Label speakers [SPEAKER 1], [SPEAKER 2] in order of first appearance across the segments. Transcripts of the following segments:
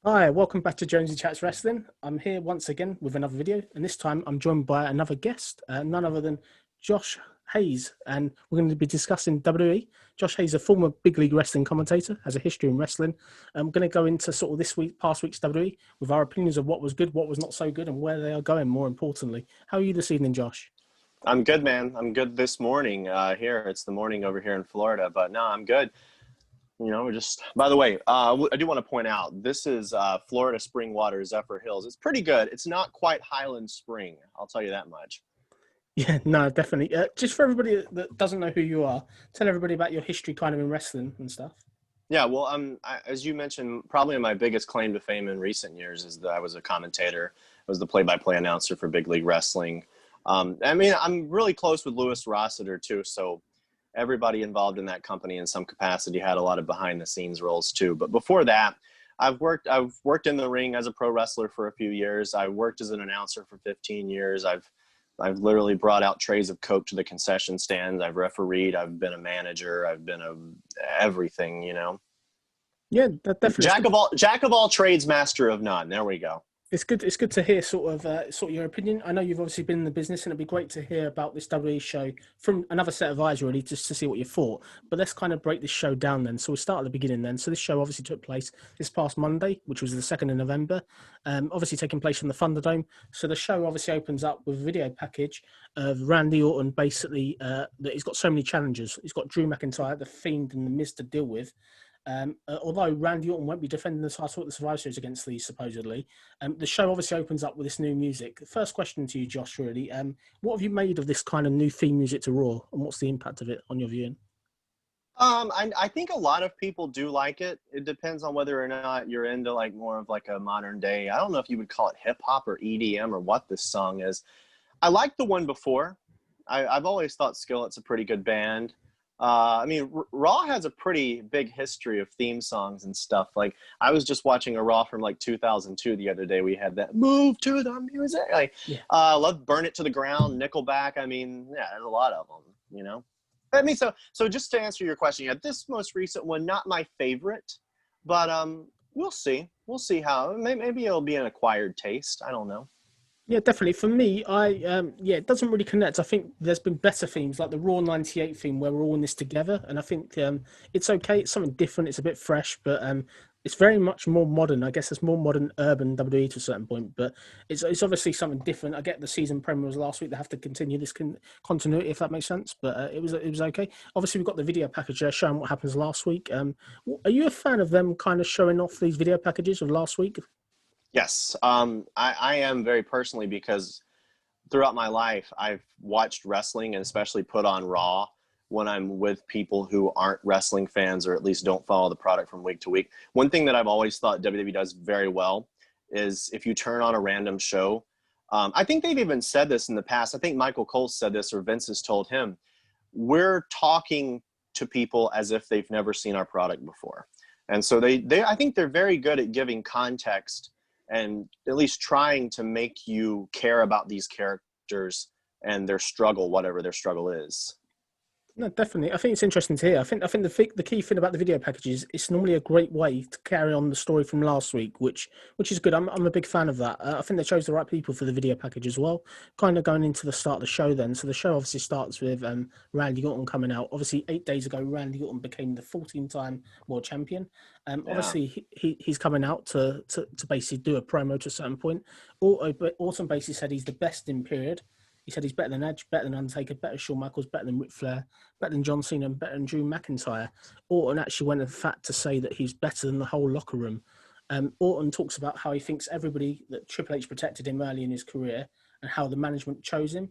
[SPEAKER 1] Hi, welcome back to Jonesy Chats Wrestling. I'm here once again with another video, and this time I'm joined by another guest, none other than Josh Hayes, and we're going to be discussing WWE. Josh Hayes, a former Big League Wrestling commentator, has a history in wrestling. I'm going to go into sort of past week's WWE with our opinions of what was good, what was not so good, and where they are going, more importantly. How are you this evening, Josh?
[SPEAKER 2] I'm good, man. I'm good this morning here. It's the morning over here in Florida, but no, I'm good. We're just, by the way, I do want to point out, this is Florida Spring Water, Zephyr Hills. It's pretty good. It's not quite Highland Spring. I'll tell you that much.
[SPEAKER 1] Yeah, no, definitely. Just for everybody that doesn't know who you are, tell everybody about your history kind of in wrestling and stuff.
[SPEAKER 2] Yeah, well, as you mentioned, probably my biggest claim to fame in recent years is that I was a commentator. I was the play-by-play announcer for Big League Wrestling. I'm really close with Louis Rossiter, too, so everybody involved in that company in some capacity had a lot of behind-the-scenes roles, too. But before that, I've worked in the ring as a pro wrestler for a few years. I worked as an announcer for 15 years. I've literally brought out trays of Coke to the concession stands. I've refereed. I've been a manager. I've been everything,
[SPEAKER 1] Yeah, that definitely.
[SPEAKER 2] Jack of all trades, master of none. There we go.
[SPEAKER 1] It's good. It's good to hear sort of your opinion. I know you've obviously been in the business, and it'd be great to hear about this WWE show from another set of eyes, really, just to see what you thought. But let's kind of break this show down then. So we'll start at the beginning then. So this show obviously took place this past Monday, which was the 2nd of November, obviously taking place in the Thunderdome. So the show obviously opens up with a video package of Randy Orton, basically that he's got so many challenges. He's got Drew McIntyre, the Fiend, and the Miz to deal with. Although Randy Orton won't be defending the title at the Survivor Series against these, supposedly, the show obviously opens up with this new music. First question to you, Josh, really. What have you made of this kind of new theme music to Raw, and what's the impact of it on your viewing?
[SPEAKER 2] I think a lot of people do like it. It depends on whether or not you're into like more of like a modern day. I don't know if you would call it hip hop or EDM or what this song is. I like the one before. I've always thought Skillet's a pretty good band. Raw has a pretty big history of theme songs and stuff. Like, I was just watching a Raw from like 2002 the other day. We had that "Move to the Music."
[SPEAKER 1] Yeah.
[SPEAKER 2] Love "Burn It to the Ground," Nickelback. I mean, yeah, there's a lot of them. So just to answer your question, yeah, this most recent one, not my favorite, but we'll see. We'll see how. Maybe it'll be an acquired taste. I don't know.
[SPEAKER 1] Yeah, definitely. For me, it doesn't really connect. I think there's been better themes, like the Raw '98 theme, where we're all in this together, and I think it's okay. It's something different. It's a bit fresh, but it's very much more modern. I guess it's more modern, urban WWE to a certain point, but it's obviously something different. I get the season premiere was last week. They have to continue this continuity, if that makes sense. But it was okay. Obviously, we've got the video package there showing what happens last week. Are you a fan of them kind of showing off these video packages of last week?
[SPEAKER 2] Yes, I am very personally, because throughout my life, I've watched wrestling and especially put on Raw when I'm with people who aren't wrestling fans or at least don't follow the product from week to week. One thing that I've always thought WWE does very well is if you turn on a random show, I think they've even said this in the past. I think Michael Cole said this, or Vince has told him, we're talking to people as if they've never seen our product before. And so I think they're very good at giving context and at least trying to make you care about these characters and their struggle, whatever their struggle is.
[SPEAKER 1] No, definitely. I think it's interesting to hear. I think the key thing about the video package is it's normally a great way to carry on the story from last week, which is good. I'm a big fan of that. I think they chose the right people for the video package as well. Kind of going into the start of the show then. So the show obviously starts with Randy Orton coming out. Obviously, 8 days ago, Randy Orton became the 14-time world champion. Obviously, he's coming out to basically do a promo to a certain point. Orton basically said he's the best in period. He said he's better than Edge, better than Undertaker, better than Shawn Michaels, better than Ric Flair, better than John Cena, and better than Drew McIntyre. Orton actually went in fact to say that he's better than the whole locker room. Orton talks about how he thinks everybody that Triple H protected him early in his career and how the management chose him.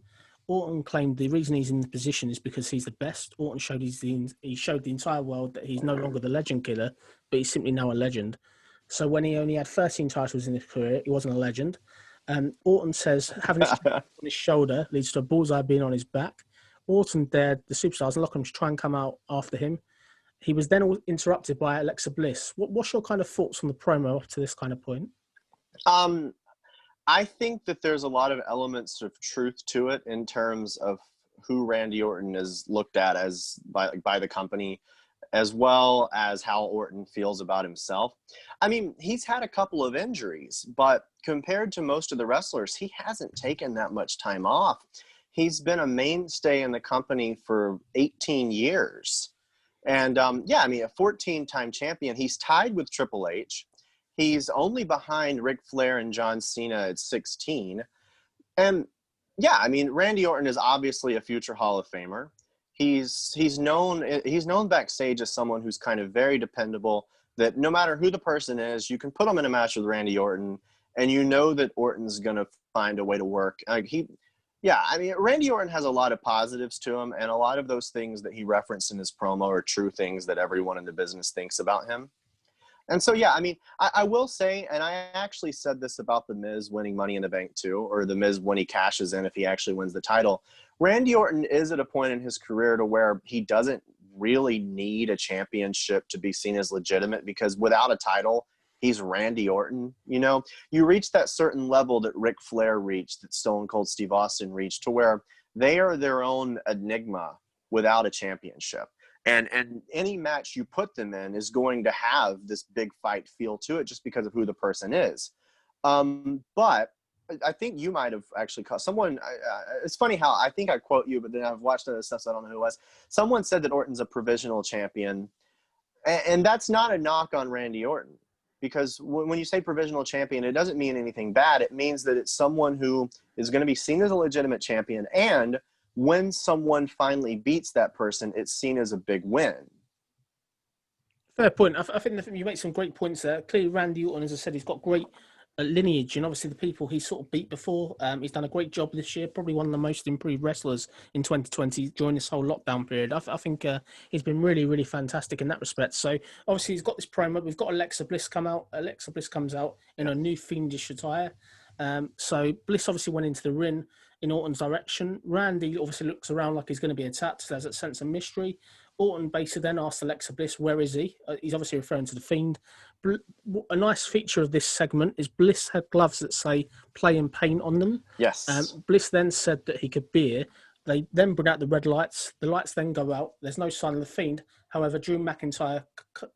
[SPEAKER 1] Orton claimed the reason he's in the position is because he's the best. Orton showed he showed the entire world that he's no longer the legend killer, but he's simply now a legend. So when he only had 13 titles in his career, he wasn't a legend. Orton says having his on his shoulder leads to a bullseye being on his back. Orton dared the superstars and locker room to try and come out after him. He was then interrupted by Alexa Bliss. What's your kind of thoughts on the promo up to this kind of point?
[SPEAKER 2] I think that there's a lot of elements of truth to it in terms of who Randy Orton is looked at as by the company as well as how Orton feels about himself. I mean, he's had a couple of injuries, but compared to most of the wrestlers, he hasn't taken that much time off. He's been a mainstay in the company for 18 years. And yeah, I mean, a 14-time champion. He's tied with Triple H. He's only behind Ric Flair and John Cena at 16. And yeah, I mean, Randy Orton is obviously a future Hall of Famer. He's known backstage as someone who's kind of very dependable, that no matter who the person is, you can put him in a match with Randy Orton and you know that Orton's going to find a way to work. Yeah, I mean, Randy Orton has a lot of positives to him, and a lot of those things that he referenced in his promo are true things that everyone in the business thinks about him. And so, yeah, I mean, I will say, and I actually said this about The Miz winning Money in the Bank too, or The Miz when he cashes in if he actually wins the title. Randy Orton is at a point in his career to where he doesn't really need a championship to be seen as legitimate, because without a title, he's Randy Orton. You know, you reach that certain level that Ric Flair reached, that Stone Cold Steve Austin reached, to where they are their own enigma without a championship. And any match you put them in is going to have this big fight feel to it just because of who the person is. But I think you might have actually caught someone. It's funny how I think I quote you, but then I've watched other stuff, so I don't know who it was. Someone said that Orton's a provisional champion. And that's not a knock on Randy Orton, because when you say provisional champion, it doesn't mean anything bad. It means that it's someone who is going to be seen as a legitimate champion, and when someone finally beats that person, it's seen as a big win.
[SPEAKER 1] Fair point. I think you make some great points there. Clearly, Randy Orton, as I said, he's got great lineage, and obviously the people he's sort of beat before. He's done a great job this year. Probably one of the most improved wrestlers in 2020 during this whole lockdown period. I think he's been really, really fantastic in that respect. So obviously he's got this promo. We've got Alexa Bliss come out. Alexa Bliss comes out in a new fiendish attire. So Bliss obviously went into the ring in Orton's direction. Randy obviously looks around like he's going to be attacked. So there's that sense of mystery. Orton basically then asks Alexa Bliss, where is he? He's obviously referring to the Fiend. A nice feature of this segment is Bliss had gloves that say play and paint on them.
[SPEAKER 2] Yes.
[SPEAKER 1] Bliss then said that he could be here. They then bring out the red lights. The lights then go out. There's no sign of the Fiend. However, Drew McIntyre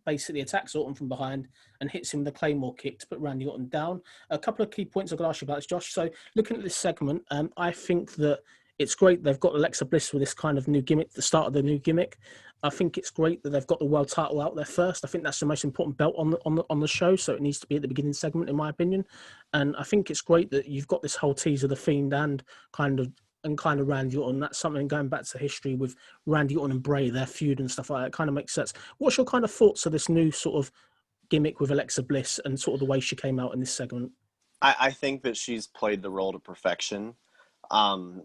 [SPEAKER 1] basically attacks Orton from behind and hits him with a Claymore kick to put Randy Orton down. A couple of key points I've got to ask you about this, Josh. So looking at this segment, I think that it's great they've got Alexa Bliss with this kind of new gimmick, the start of the new gimmick. I think it's great that they've got the world title out there first. I think that's the most important belt on the show, so it needs to be at the beginning segment, in my opinion. And I think it's great that you've got this whole tease of the Fiend and kind of Randy Orton. That's something going back to history with Randy Orton and Bray, their feud and stuff like that. It kind of makes sense. What's your kind of thoughts of this new sort of gimmick with Alexa Bliss and sort of the way she came out in this segment?
[SPEAKER 2] I think that she's played the role to perfection.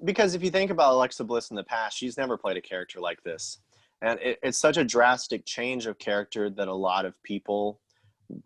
[SPEAKER 2] Because if you think about Alexa Bliss in the past, she's never played a character like this. And it's such a drastic change of character that a lot of people,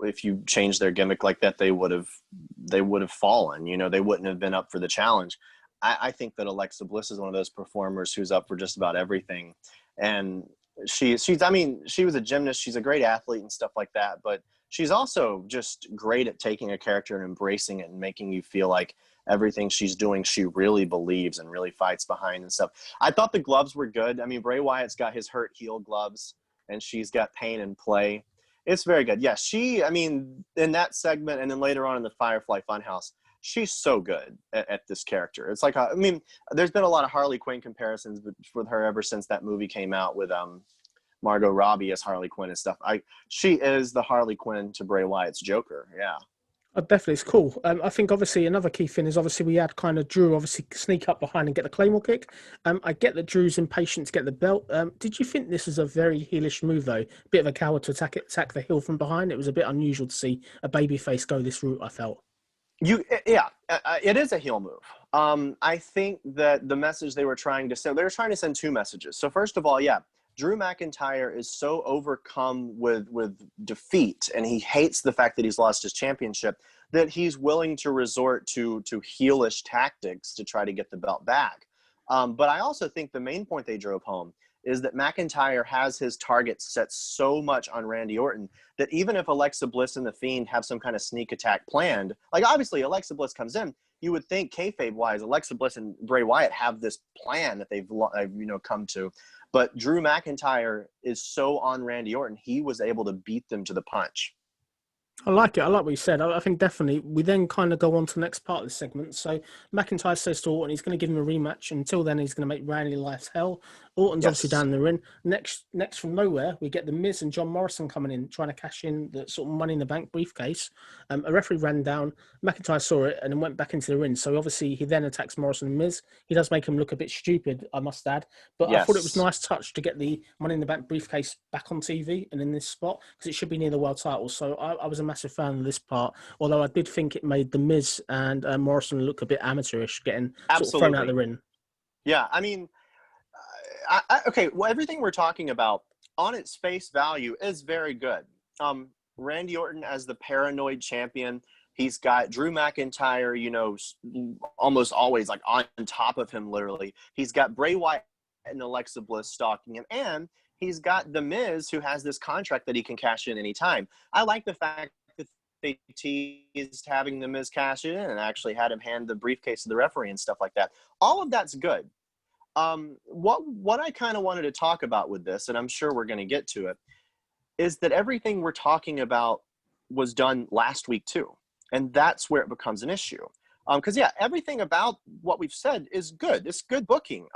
[SPEAKER 2] if you change their gimmick like that, they would have fallen. You know, they wouldn't have been up for the challenge. I think that Alexa Bliss is one of those performers who's up for just about everything. And she was a gymnast. She's a great athlete and stuff like that. But she's also just great at taking a character and embracing it and making you feel like everything she's doing, she really believes and really fights behind and stuff. I thought the gloves were good. I mean, Bray Wyatt's got his hurt heel gloves, and she's got pain and play. It's very good. Yeah, in that segment, and then later on in the Firefly Funhouse, she's so good at this character. It's like, there's been a lot of Harley Quinn comparisons with her ever since that movie came out with Margot Robbie as Harley Quinn and stuff. She is the Harley Quinn to Bray Wyatt's Joker. Yeah.
[SPEAKER 1] Definitely, it's cool. I think obviously another key thing is obviously we had kind of Drew obviously sneak up behind and get the Claymore kick. I get that Drew's impatient to get the belt. Did you think this is a very heelish move though? Bit of a coward to attack the heel from behind. It was a bit unusual to see a babyface go this route, I felt.
[SPEAKER 2] It is a heel move. I think that the message they were trying to send two messages. So first of all, yeah, Drew McIntyre is so overcome with defeat, and he hates the fact that he's lost his championship, that he's willing to resort to heelish tactics to try to get the belt back. But I also think the main point they drove home is that McIntyre has his targets set so much on Randy Orton that even if Alexa Bliss and The Fiend have some kind of sneak attack planned, like obviously Alexa Bliss comes in, you would think kayfabe-wise, Alexa Bliss and Bray Wyatt have this plan that they've come to. But Drew McIntyre is so on Randy Orton, he was able to beat them to the punch.
[SPEAKER 1] I like it. I like what you said. I think definitely we then kind of go on to the next part of the segment. So McIntyre says to Orton he's going to give him a rematch. Until then, he's going to make Randy life's hell. Orton's obviously
[SPEAKER 2] Yes.
[SPEAKER 1] down in the ring. Next from nowhere, we get The Miz and John Morrison coming in, trying to cash in the sort of Money in the Bank briefcase. A referee ran down. McIntyre saw it and then went back into the ring. So obviously he then attacks Morrison and Miz. He does make him look a bit stupid, I must add. But I thought it was a
[SPEAKER 2] Yes.
[SPEAKER 1] nice touch to get the Money in the Bank briefcase back on TV and in this spot because it should be near the world title. So I was a massive fan of this part, although I did think it made The Miz and Morrison look a bit amateurish, getting sort of thrown out of the ring.
[SPEAKER 2] Yeah, I mean, okay, well, everything we're talking about on its face value is very good. Randy Orton as the paranoid champion, he's got Drew McIntyre, almost always like on top of him, literally. He's got Bray Wyatt and Alexa Bliss stalking him, and he's got The Miz, who has this contract that he can cash in anytime. I like the fact that they teased having The Miz cash in and actually had him hand the briefcase to the referee and stuff like that. All of that's good. What I kind of wanted to talk about with this, and I'm sure we're going to get to it, is that everything we're talking about was done last week too. And that's where it becomes an issue. Because, everything about what we've said is good. It's good booking.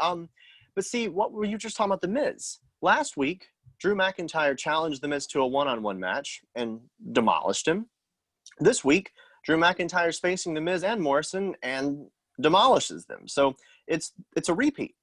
[SPEAKER 2] But see, what were you just talking about The Miz? Last week, Drew McIntyre challenged The Miz to a one-on-one match and demolished him. This week, Drew McIntyre's facing The Miz and Morrison and demolishes them. So it's a repeat.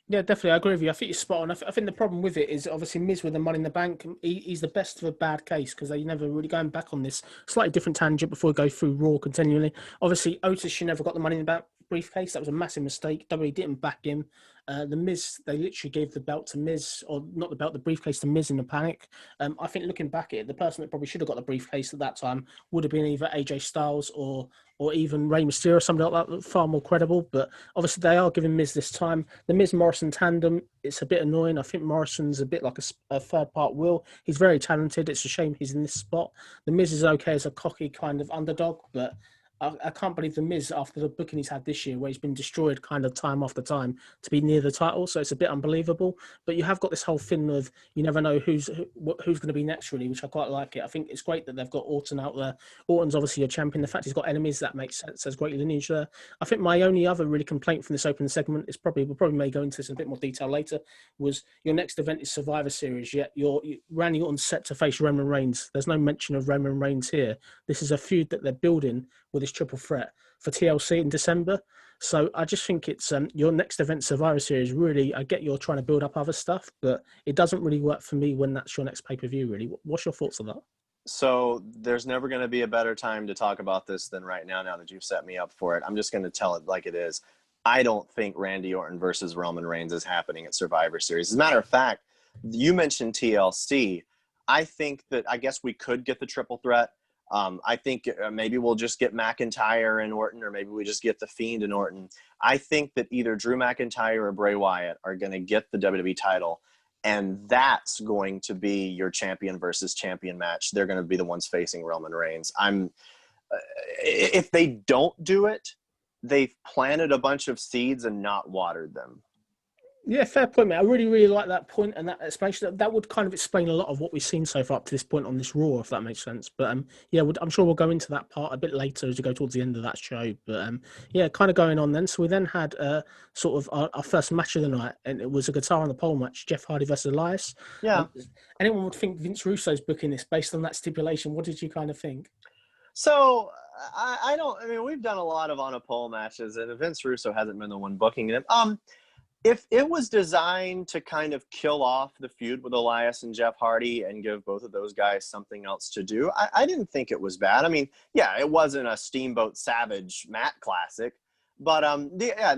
[SPEAKER 1] Yeah, definitely. I agree with you. I think you're spot on. I think the problem with it is obviously Miz with the Money in the Bank. He's the best of a bad case because they never really going back on this slightly different tangent before we go through Raw continually. Obviously, Otis, she never got the Money in the Bank briefcase. That was a massive mistake. WWE didn't back him. The Miz, they literally gave the belt to Miz, or not the belt, the briefcase to Miz in a panic. I think looking back at it, the person that probably should have got the briefcase at that time would have been either AJ Styles or even Rey Mysterio, somebody like that, far more credible. But obviously they are giving Miz this time. The Miz-Morrison tandem, it's a bit annoying. I think Morrison's a bit like a third part Will. He's very talented. It's a shame he's in this spot. The Miz is okay as a cocky kind of underdog, but I can't believe The Miz, after the booking he's had this year, where he's been destroyed kind of time after time, to be near the title. So it's a bit unbelievable. But you have got this whole thing of you never know who's going to be next, really, which I quite like it. I think it's great that they've got Orton out there. Orton's obviously a champion. The fact he's got enemies, that makes sense. There's great lineage there. I think my only other really complaint from this opening segment is we'll probably may go into this in a bit more detail later, was your next event is Survivor Series, yet Randy Orton's set to face Roman Reigns. There's no mention of Roman Reigns here. This is a feud that they're building with this triple threat for TLC in December. So I just think it's your next event, Survivor Series, really, I get you're trying to build up other stuff, but it doesn't really work for me when that's your next pay-per-view, really. What's your thoughts on that?
[SPEAKER 2] So there's never going to be a better time to talk about this than right now that you've set me up for it. I'm just going to tell it like it is. I don't think Randy Orton versus Roman Reigns is happening at Survivor Series. As a matter of fact, you mentioned TLC. I think that I guess we could get the triple threat. I think maybe we'll just get McIntyre and Orton, or maybe we just get The Fiend and Orton. I think that either Drew McIntyre or Bray Wyatt are going to get the WWE title, and that's going to be your champion versus champion match. They're going to be the ones facing Roman Reigns. If they don't do it, they've planted a bunch of seeds and not watered them.
[SPEAKER 1] Yeah, fair point, mate. I really, really like that point, and that explanation. That would kind of explain a lot of what we've seen so far up to this point on this Raw, if that makes sense. But yeah, I'm sure we'll go into that part a bit later as we go towards the end of that show. But yeah, kind of going on then. So we then had sort of our first match of the night, and it was a guitar on the pole match, Jeff Hardy versus Elias.
[SPEAKER 2] Yeah.
[SPEAKER 1] Anyone would think Vince Russo's booking this based on that stipulation. What did you kind of think?
[SPEAKER 2] So I mean, we've done a lot of on a pole matches, and Vince Russo hasn't been the one booking them. If it was designed to kind of kill off the feud with Elias and Jeff Hardy and give both of those guys something else to do, I didn't think it was bad. I mean, yeah, it wasn't a Steamboat Savage Matt classic, but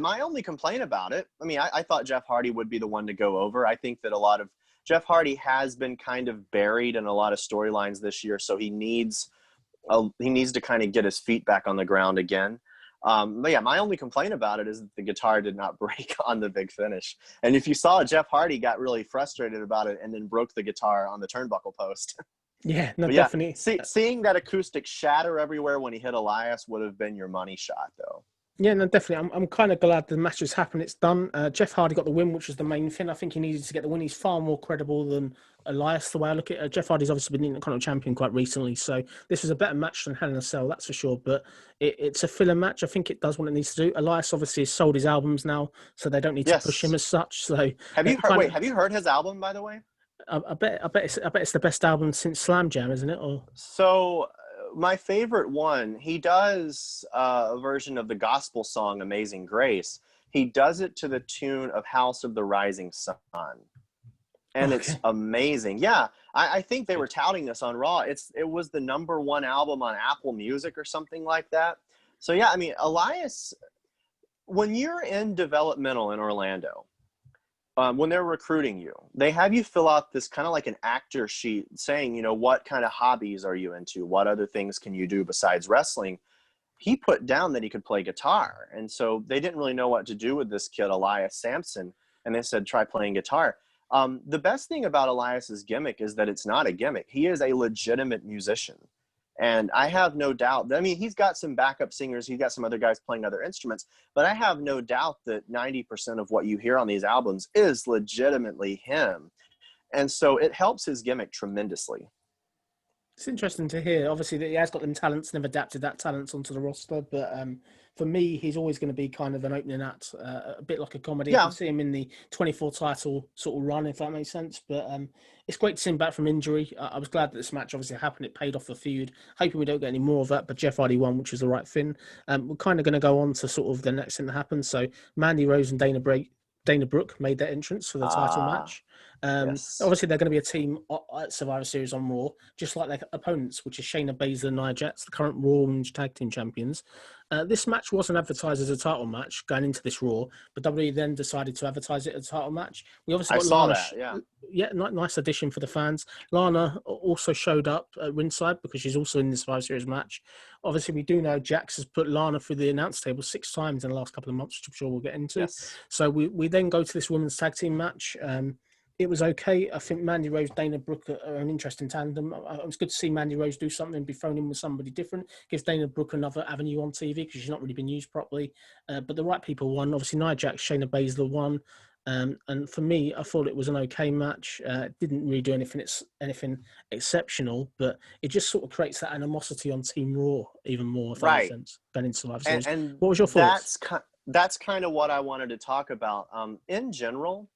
[SPEAKER 2] my only complaint about it, I mean, I thought Jeff Hardy would be the one to go over. I think that a lot of Jeff Hardy has been kind of buried in a lot of storylines this year, so he needs to kind of get his feet back on the ground again. But yeah, my only complaint about it is that the guitar did not break on the big finish. And if you saw, Jeff Hardy got really frustrated about it and then broke the guitar on the turnbuckle post.
[SPEAKER 1] Yeah, no,
[SPEAKER 2] But
[SPEAKER 1] definitely.
[SPEAKER 2] seeing that acoustic shatter everywhere when he hit Elias would have been your money shot, though.
[SPEAKER 1] Yeah, no, definitely. I'm kind of glad the match has happened. It's done. Jeff Hardy got the win, which was the main thing. I think he needed to get the win. He's far more credible than Elias, the way I look at it. Jeff Hardy's obviously been Intercontinental Champion quite recently, so this was a better match than Hell in a Cell, that's for sure. But it's a filler match. I think it does what it needs to do. Elias obviously has sold his albums now, so they don't need to push him
[SPEAKER 2] Yes.
[SPEAKER 1] as such. So
[SPEAKER 2] Have you heard?
[SPEAKER 1] kind
[SPEAKER 2] Wait,
[SPEAKER 1] of,
[SPEAKER 2] have you heard his album, by the way?
[SPEAKER 1] I bet it's the best album since Slam Jam, isn't it? Or
[SPEAKER 2] So my favorite one, he does a version of the gospel song "Amazing Grace." He does it to the tune of "House of the Rising Sun," and it's
[SPEAKER 1] okay,
[SPEAKER 2] amazing. Yeah, I think they were
[SPEAKER 1] good.
[SPEAKER 2] touting this on Raw. It was the #1 album on Apple Music or something like that. So yeah, I mean, Elias, when you're in developmental in Orlando, when they're recruiting you, they have you fill out this kind of like an actor sheet saying, what kind of hobbies are you into? What other things can you do besides wrestling? He put down that he could play guitar. And so they didn't really know what to do with this kid, Elias Sampson. And they said, try playing guitar. The best thing about Elias's gimmick is that it's not a gimmick. He is a legitimate musician. And I have no doubt. I mean, he's got some backup singers. He's got some other guys playing other instruments. But I have no doubt that 90% of what you hear on these albums is legitimately him. And so it helps his gimmick tremendously.
[SPEAKER 1] It's interesting to hear. Obviously, that he has got them talents and have adapted that talents onto the roster. But for me, he's always going to be kind of an opening act, a bit like a comedy. I can
[SPEAKER 2] Yeah.
[SPEAKER 1] see him in the 24 title sort of run, if that makes sense. But it's great to see him back from injury. I was glad that this match obviously happened. It paid off the feud. Hoping we don't get any more of that. But Jeff Hardy won, which was the right thing. We're kind of going to go on to sort of the next thing that happened. So Mandy Rose and Dana Brooke made their entrance for the title match.
[SPEAKER 2] Yes.
[SPEAKER 1] Obviously, they're going to be a team at Survivor Series on Raw, just like their opponents, which is Shayna Baszler and Nia Jax, the current Raw Women's Tag Team Champions. This match wasn't advertised as a title match going into this Raw, but WWE then decided to advertise it as a title match. We obviously
[SPEAKER 2] I
[SPEAKER 1] got
[SPEAKER 2] saw
[SPEAKER 1] Lana.
[SPEAKER 2] that. Yeah.
[SPEAKER 1] Yeah, nice addition for the fans. Lana also showed up at ringside because she's also in this Survivor Series match. Obviously, we do know Jax has put Lana through the announce table 6 times in the last couple of months, which I'm sure we'll get into.
[SPEAKER 2] Yes.
[SPEAKER 1] So we then go to this women's tag team match. It was okay. I think Mandy Rose, Dana Brooke are an interesting tandem. It was good to see Mandy Rose do something and be thrown in with somebody different. Gives Dana Brooke another avenue on TV because she's not really been used properly. But the right people won. Obviously, Nia Jax, Shayna Baszler won. And for me, I thought it was an okay match. It didn't really do anything exceptional, but it just sort of creates that animosity on Team Raw even more, if that makes
[SPEAKER 2] Right.
[SPEAKER 1] sense, going into Survivor
[SPEAKER 2] and,
[SPEAKER 1] Series.
[SPEAKER 2] and
[SPEAKER 1] What was your thoughts?
[SPEAKER 2] that's kind of what I wanted to talk about. In general,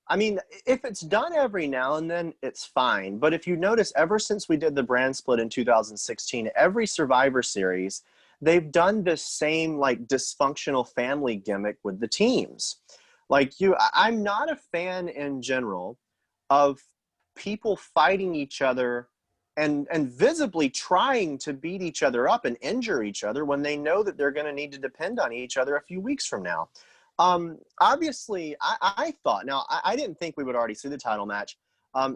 [SPEAKER 2] I mean, if it's done every now and then, it's fine. But if you notice, ever since we did the brand split in 2016, every Survivor Series, they've done this same like dysfunctional family gimmick with the teams. I'm not a fan in general of people fighting each other and visibly trying to beat each other up and injure each other when they know that they're going to need to depend on each other a few weeks from now. Obviously, I thought, now I didn't think we would already see the title match.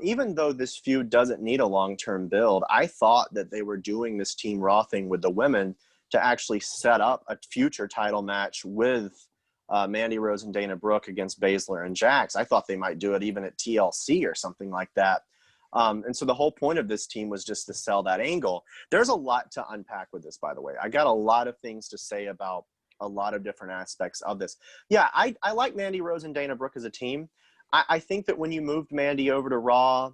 [SPEAKER 2] Even though this feud doesn't need a long-term build, I thought that they were doing this Team Raw thing with the women to actually set up a future title match with Mandy Rose and Dana Brooke against Baszler and Jax. I thought they might do it even at TLC or something like that. And so the whole point of this team was just to sell that angle. There's a lot to unpack with this, by the way. I got a lot of things to say about a lot of different aspects of this. Yeah, I like Mandy Rose and Dana Brooke as a team. I think that when you moved Mandy over to Raw,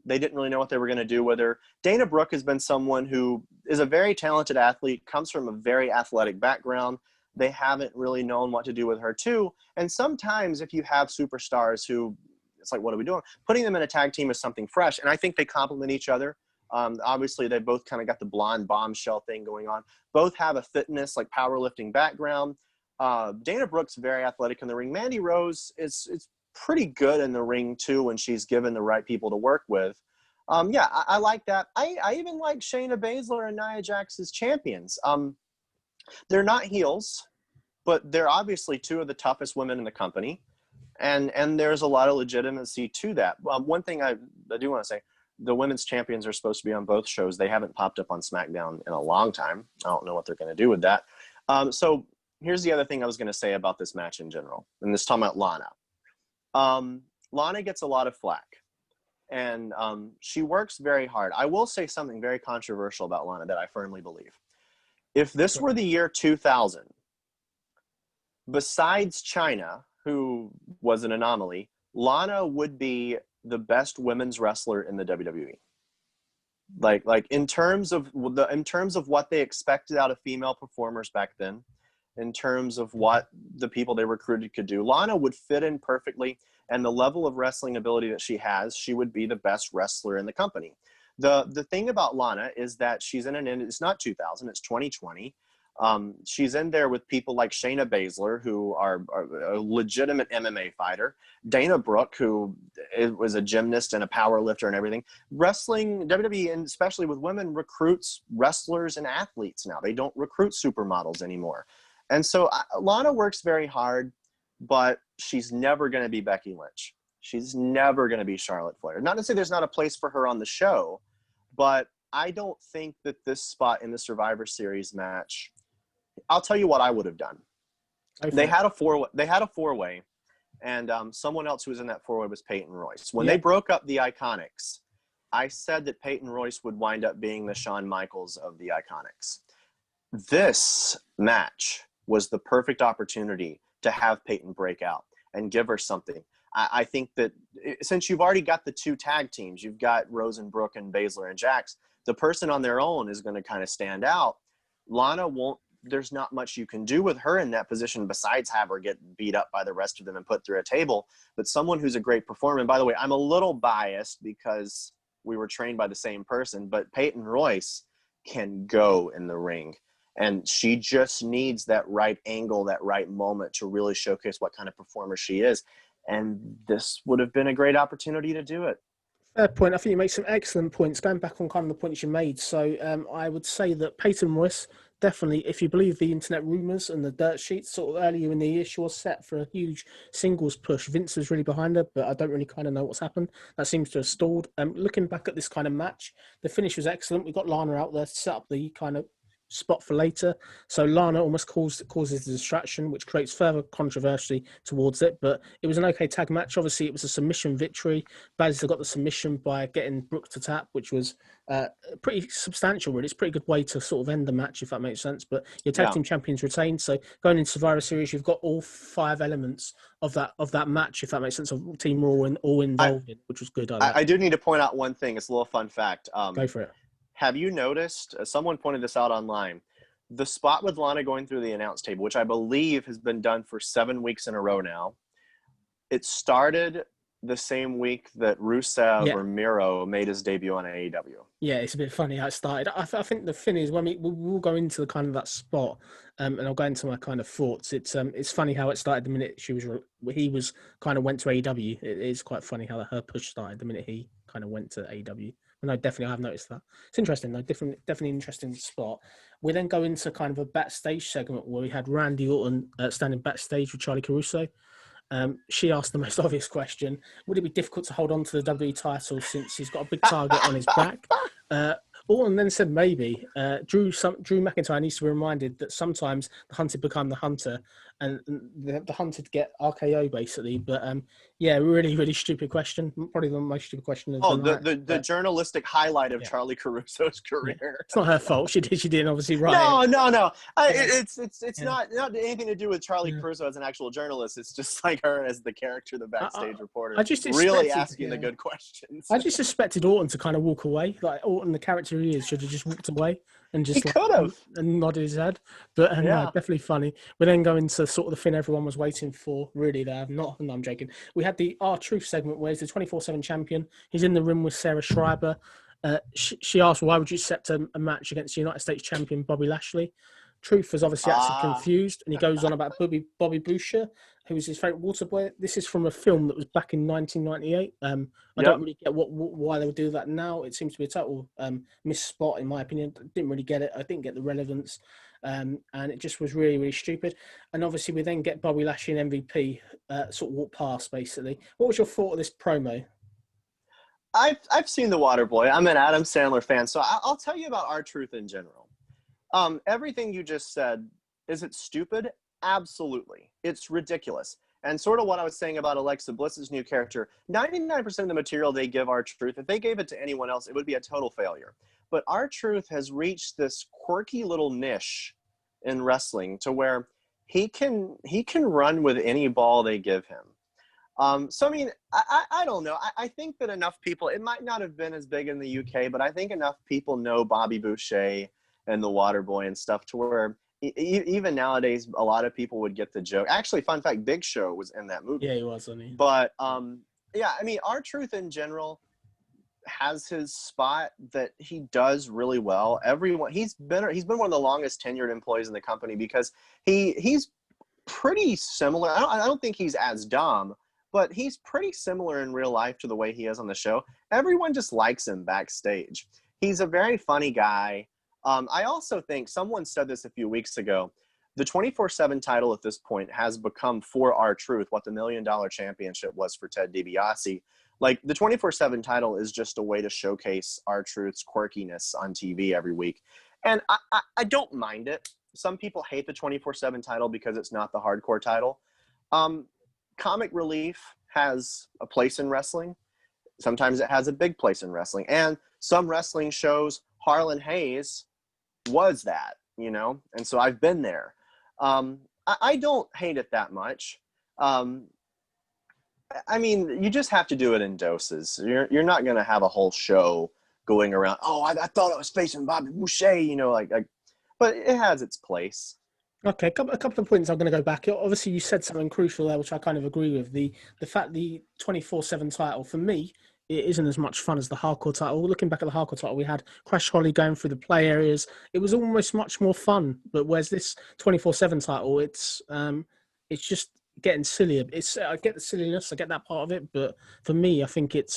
[SPEAKER 2] they didn't really know what they were going to do with her. Dana Brooke has been someone who is a very talented athlete, comes from a very athletic background. They haven't really known what to do with her too. And sometimes if you have superstars who, it's like, what are we doing? Putting them in a tag team is something fresh. And I think they complement each other. Obviously, they both kind of got the blonde bombshell thing going on. Both have a fitness, like powerlifting background. Dana Brooke's very athletic in the ring. Mandy Rose is pretty good in the ring, too, when she's given the right people to work with. Yeah, I like that. I even like Shayna Baszler and Nia Jax as champions. They're not heels, but they're obviously two of the toughest women in the company. And there's a lot of legitimacy to that. One thing I do want to say, the women's champions are supposed to be on both shows. They haven't popped up on SmackDown in a long time. I don't know what they're going to do with that. So here's the other thing I was going to say about this match in general, and this talking about Lana. Lana gets a lot of flack, and she works very hard. I will say something very controversial about Lana that I firmly believe. If this were the year 2000, besides China, who was an anomaly, Lana would be the best women's wrestler in the WWE. Like in terms of what they expected out of female performers back then, in terms of what the people they recruited could do, Lana would fit in perfectly. And the level of wrestling ability that she has, she would be the best wrestler in the company. The thing about Lana is that she's in it's not 2000, it's 2020. She's in there with people like Shayna Baszler, who are a legitimate MMA fighter, Dana Brooke, who was a gymnast and a power lifter and everything. Wrestling, WWE, and especially with women, recruits wrestlers and athletes now. They don't recruit supermodels anymore. And so Lana works very hard, but she's never going to be Becky Lynch. She's never going to be Charlotte Flair. Not to say there's not a place for her on the show, but I don't think that this spot in the Survivor Series match, I'll tell you what I would have done. They had a four-way, and someone else who was in that four-way was Peyton Royce. When they broke up the Iconics, I said that Peyton Royce would wind up being the Shawn Michaels of the Iconics. This match was the perfect opportunity to have Peyton break out and give her something. I think that since you've already got the two tag teams, you've got Rosenbrook and Baszler and Jax, the person on their own is going to kind of stand out. Lana won't, there's not much you can do with her in that position besides have her get beat up by the rest of them and put through a table. But someone who's a great performer, and by the way, I'm a little biased because we were trained by the same person, but Peyton Royce can go in the ring. And she just needs that right angle, that right moment to really showcase what kind of performer she is. And this would have been a great opportunity to do it.
[SPEAKER 1] Fair point. I think you make some excellent points. Going back on kind of the points you made. So I would say that Peyton Royce, definitely, if you believe the internet rumours and the dirt sheets, sort of earlier in the year, she was set for a huge singles push. Vince was really behind her, but I don't really kind of know what's happened. That seems to have stalled. Looking back at this kind of match, the finish was excellent. We got Lana out there to set up the kind of spot for later. So Lana almost causes a distraction, which creates further controversy towards it. But it was an okay tag match. Obviously, it was a submission victory. Baszler got the submission by getting Brooke to tap, which was pretty substantial, really. It's a pretty good way to sort of end the match, if that makes sense. But your tag team champions retained. So going into Survivor Series, you've got all 5 elements of that match, if that makes sense, of Team Raw and all involved in, which was good.
[SPEAKER 2] I do need to point out one thing. It's a little fun fact.
[SPEAKER 1] Go for it.
[SPEAKER 2] Have you noticed, someone pointed this out online, the spot with Lana going through the announce table, which I believe has been done for 7 weeks in a row now. It started the same week that Rusev or Miro made his debut on AEW.
[SPEAKER 1] Yeah, it's a bit funny how it started. I think the thing is, when we'll go into the kind of that spot, and I'll go into my kind of thoughts. It's funny how it started the minute he was kind of went to AEW. It is quite funny how her push started the minute he kind of went to AEW. No, definitely, I have noticed that. It's interesting, though. Definitely interesting spot. We then go into kind of a backstage segment where we had Randy Orton standing backstage with Charlie Caruso. She asked the most obvious question: would it be difficult to hold on to the WWE title since he's got a big target on his back? Orton then said maybe. Drew McIntyre needs to be reminded that sometimes the hunted become the hunter, and the hunted get RKO basically. But really, really stupid question. Probably the most stupid question of the night.
[SPEAKER 2] The journalistic highlight of Charlie Caruso's career. Yeah.
[SPEAKER 1] It's not her fault. She didn't obviously write.
[SPEAKER 2] No. It's not anything to do with Charlie Caruso as an actual journalist. It's just like her as the character, the backstage reporter.
[SPEAKER 1] I just
[SPEAKER 2] really asking the good questions.
[SPEAKER 1] I just expected Orton to kind of walk away. Like Orton, the character he is, should have just walked away and just
[SPEAKER 2] could have
[SPEAKER 1] and nodded his head. But no, definitely funny. We then go into sort of the thing everyone was waiting for. Really, they have not. No, I'm joking. We had the R-Truth segment where he's the 24/7 champion. He's in the ring with Sarah Schreiber. She asked, why would you accept a match against United States champion Bobby Lashley? Truth was obviously actually confused, and he goes on about Bobby Boucher, who was his favourite water boy. This is from a film that was back in 1998. I don't really get why they would do that now. It seems to be a total missed spot, in my opinion. Didn't really get it. I didn't get the relevance, and it just was really, really stupid. And obviously, we then get Bobby Lashley and MVP sort of walk past, basically. What was your thought of this promo?
[SPEAKER 2] I've seen The Waterboy. I'm an Adam Sandler fan, so I'll tell you about R-Truth in general. Everything you just said, is it stupid? Absolutely. It's ridiculous. And sort of what I was saying about Alexa Bliss's new character, 99% of the material they give R-Truth, if they gave it to anyone else, it would be a total failure. But R-Truth has reached this quirky little niche in wrestling to where he can run with any ball they give him. So I mean, I don't know. I think that enough people, it might not have been as big in the UK, but I think enough people know Bobby Boucher and the Waterboy and stuff to where even nowadays, a lot of people would get the joke. Actually, fun fact, Big Show was in that movie.
[SPEAKER 1] Yeah, he was, wasn't he?
[SPEAKER 2] But yeah, I mean, R-Truth in general has his spot that he does really well. He's been one of the longest tenured employees in the company because he's pretty similar. I don't think he's as dumb, but he's pretty similar in real life to the way he is on the show. Everyone just likes him backstage. He's a very funny guy. I also think someone said this a few weeks ago. The 24/7 title at this point has become for R-Truth what the $1 Million Championship was for Ted DiBiase. Like, the 24/7 title is just a way to showcase R-Truth's quirkiness on TV every week. And I don't mind it. Some people hate the 24/7 title because it's not the hardcore title. Comic relief has a place in wrestling. Sometimes it has a big place in wrestling. And some wrestling shows, Harlan Hayes was that, you know? And so I've been there. I don't hate it that much. I mean, you just have to do it in doses. You're not going to have a whole show going around, oh, I thought I was facing Bobby Boucher, you know, like but it has its place.
[SPEAKER 1] Okay, a couple of points I'm going to go back. Obviously, you said something crucial there, which I kind of agree with. The fact the 24/7 title, for me, it isn't as much fun as the hardcore title. Looking back at the hardcore title, we had Crash Holly going through the play areas. It was almost much more fun. But whereas this 24/7 title, it's just getting sillier. I get the silliness, I get that part of it, but for me, I think it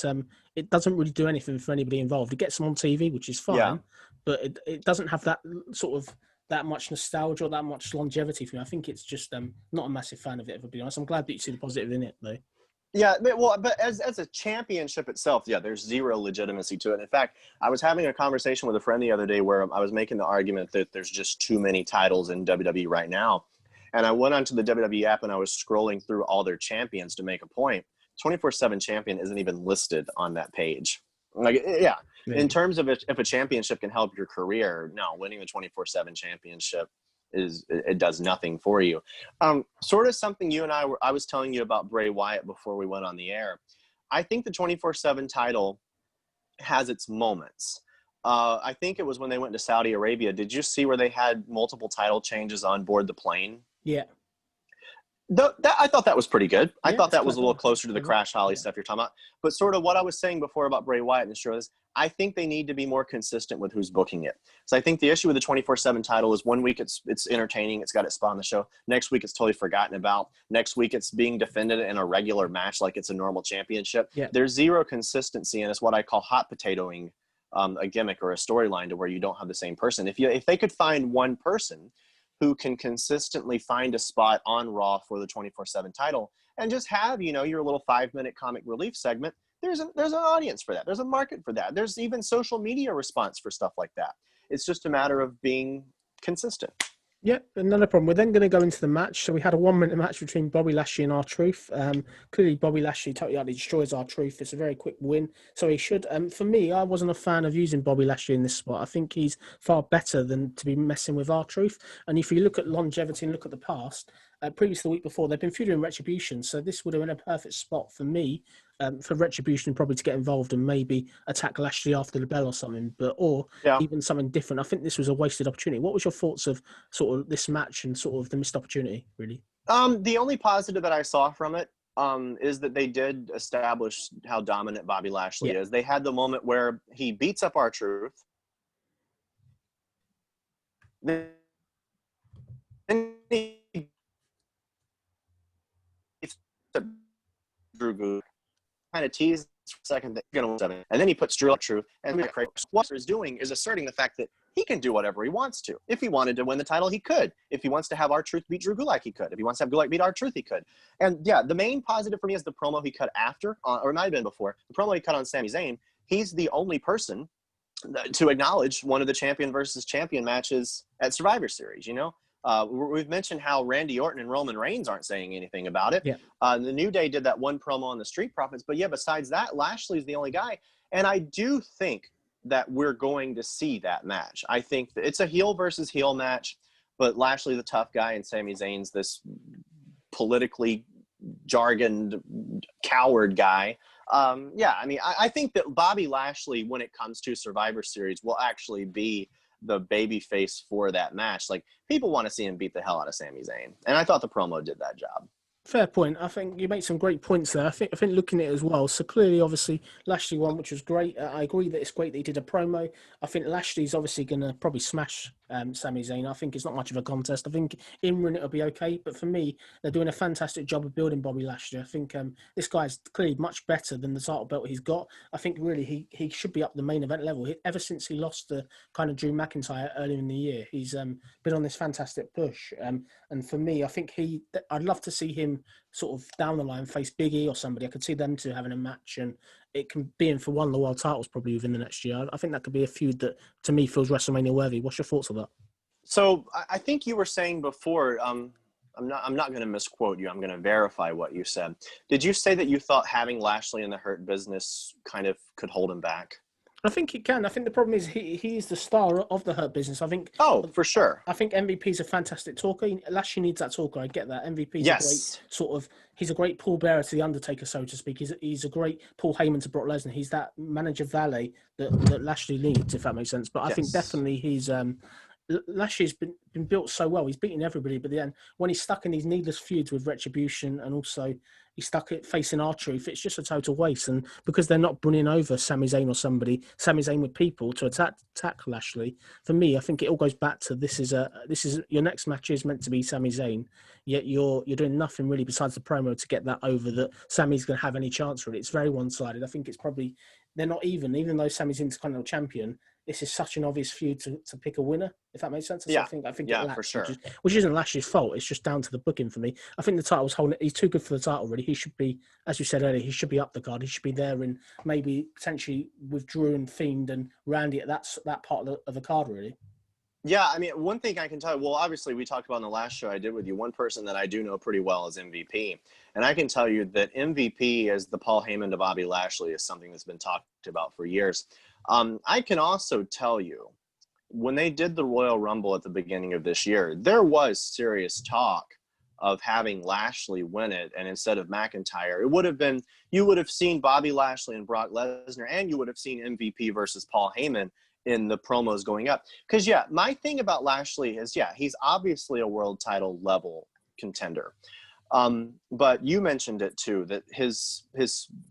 [SPEAKER 1] doesn't really do anything for anybody involved. It gets them on TV, which is fine,
[SPEAKER 2] Yeah.
[SPEAKER 1] but it doesn't have that sort of that much nostalgia or that much longevity for me. I think it's just not a massive fan of it, to be honest. I'm glad that you see the positive in it, though.
[SPEAKER 2] Yeah, but as a championship itself, yeah, there's zero legitimacy to it. In fact, I was having a conversation with a friend the other day where I was making the argument that there's just too many titles in WWE right now. And I went onto the WWE app and I was scrolling through all their champions to make a point. 24/7 champion isn't even listed on that page. Like, yeah, in terms of if a championship can help your career, no, winning the 24/7 championship it does nothing for you. Sort of something you and I was telling you about Bray Wyatt before we went on the air. I think the 24/7 title has its moments. I think it was when they went to Saudi Arabia. Did you see where they had multiple title changes on board the plane?
[SPEAKER 1] Yeah.
[SPEAKER 2] I thought that was pretty good. I thought that was a little
[SPEAKER 1] clever.
[SPEAKER 2] closer to the Crash Holly stuff you're talking about. But sort of what I was saying before about Bray Wyatt and the show is I think they need to be more consistent with who's booking it. So I think the issue with the 24/7 title is one week it's entertaining, it's got its spot on the show. Next week it's totally forgotten about. Next week it's being defended in a regular match like it's a normal championship.
[SPEAKER 1] Yeah.
[SPEAKER 2] There's zero consistency, and it's what I call hot potatoing a gimmick or a storyline to where you don't have the same person. If they could find one person who can consistently find a spot on Raw for the 24/7 title and just have, you know, your little 5-minute comic relief segment, there's an audience for that. There's a market for that. There's even social media response for stuff like that. It's just a matter of being consistent.
[SPEAKER 1] Yeah, another problem. We're then going to go into the match. So we had a 1-minute match between Bobby Lashley and R-Truth. Clearly, Bobby Lashley totally destroys R-Truth. It's a very quick win. So he should. For me, I wasn't a fan of using Bobby Lashley in this spot. I think he's far better than to be messing with R-Truth. And if you look at longevity and look at the past, previous the week before, they've been feuding Retribution. So this would have been a perfect spot for me, for Retribution probably to get involved and maybe attack Lashley after the bell or something, or even something different. I think this was a wasted opportunity. What was your thoughts of sort of this match and sort of the missed opportunity, really?
[SPEAKER 2] The only positive that I saw from it is that they did establish how dominant Bobby Lashley is. They had the moment where he beats up R-Truth. Then he beats up Drew Gulak. Kind of teased for a second that he's going to win, and then he puts Drew R-Truth. And what he's doing is asserting the fact that he can do whatever he wants to. If he wanted to win the title, he could. If he wants to have R-Truth beat Drew Gulak, he could. If he wants to have Gulak beat R-Truth, he could. And yeah, the main positive for me is the promo he cut after, or it might have been before, the promo he cut on Sami Zayn. He's the only person to acknowledge one of the champion versus champion matches at Survivor Series, you know? We've mentioned how Randy Orton and Roman Reigns aren't saying anything about it.
[SPEAKER 1] Yeah.
[SPEAKER 2] The New Day did that one promo on the Street Profits, but yeah, besides that, Lashley's the only guy. And I do think that we're going to see that match. I think that it's a heel versus heel match. but Lashley the tough guy and Sami Zayn's this politically jargoned coward guy. Yeah, I mean, I think that Bobby Lashley, when it comes to Survivor Series, will actually be the baby face for that match. Like, people want to see him beat the hell out of Sami Zayn, and I thought the promo did that job.
[SPEAKER 1] Fair point. I think you make some great points there. I think looking at it as well. So clearly, obviously, Lashley won, which was great. I agree that it's great that he did a promo. I think Lashley's obviously going to probably smash Sami Zayn. I think it's not much of a contest. I think in ring it'll be okay. But for me, they're doing a fantastic job of building Bobby Lashley. I think this guy's clearly much better than the title belt he's got. I think really he should be up the main event level. Ever since he lost to kind of Drew McIntyre earlier in the year, he's been on this fantastic push. And for me, I think I'd love to see him sort of down the line face Big E or somebody. I could see them two having a match, and it can be in for one of the world titles probably within the next year. I think that could be a feud that to me feels WrestleMania worthy. What's your thoughts on that?
[SPEAKER 2] So I think you were saying before, I'm not going to misquote you. I'm going to verify what you said. Did you say that you thought having Lashley in the Hurt Business kind of could hold him back?
[SPEAKER 1] I think it can. I think the problem is he's the star of the Hurt Business. I think.
[SPEAKER 2] Oh, for sure.
[SPEAKER 1] I think MVP's a fantastic talker. Lashley needs that talker. I get that. MVP's a great sort of. He's a great pallbearer to the Undertaker, so to speak. He's a great Paul Heyman to Brock Lesnar. He's that manager valet that Lashley needs, if that makes sense. But I think definitely he's. Lashley's been built so well. He's beaten everybody, but then when he's stuck in these needless feuds with Retribution, and also he's stuck at facing R-Truth, it's just a total waste. And because they're not bringing over Sami Zayn or Sami Zayn with people to attack Lashley, for me, I think it all goes back to this is your next match is meant to be Sami Zayn, yet you're doing nothing really besides the promo to get that over that Sami's going to have any chance really. It's very one-sided. I think it's probably they're not even though Sami's Intercontinental Champion. This is such an obvious feud to pick a winner, if that makes sense.
[SPEAKER 2] Yeah,
[SPEAKER 1] I think
[SPEAKER 2] yeah,
[SPEAKER 1] it lacks,
[SPEAKER 2] for sure.
[SPEAKER 1] Which isn't Lashley's fault. It's just down to the booking for me. I think the title's holding. He's too good for the title, really. He should be, as you said earlier, he should be up the card. He should be there in maybe potentially with Drew and Fiend and Randy at that part of the card, really.
[SPEAKER 2] Yeah, I mean, one thing I can tell you, well, obviously we talked about in the last show I did with you, one person that I do know pretty well is MVP. And I can tell you that MVP as the Paul Heyman to Bobby Lashley is something that's been talked about for years. I can also tell you, when they did the Royal Rumble at the beginning of this year, there was serious talk of having Lashley win it, and instead of McIntyre, it would have been, you would have seen Bobby Lashley and Brock Lesnar, and you would have seen MVP versus Paul Heyman in the promos going up. Because, yeah, my thing about Lashley is, yeah, he's obviously a world title level contender. But you mentioned it too, that his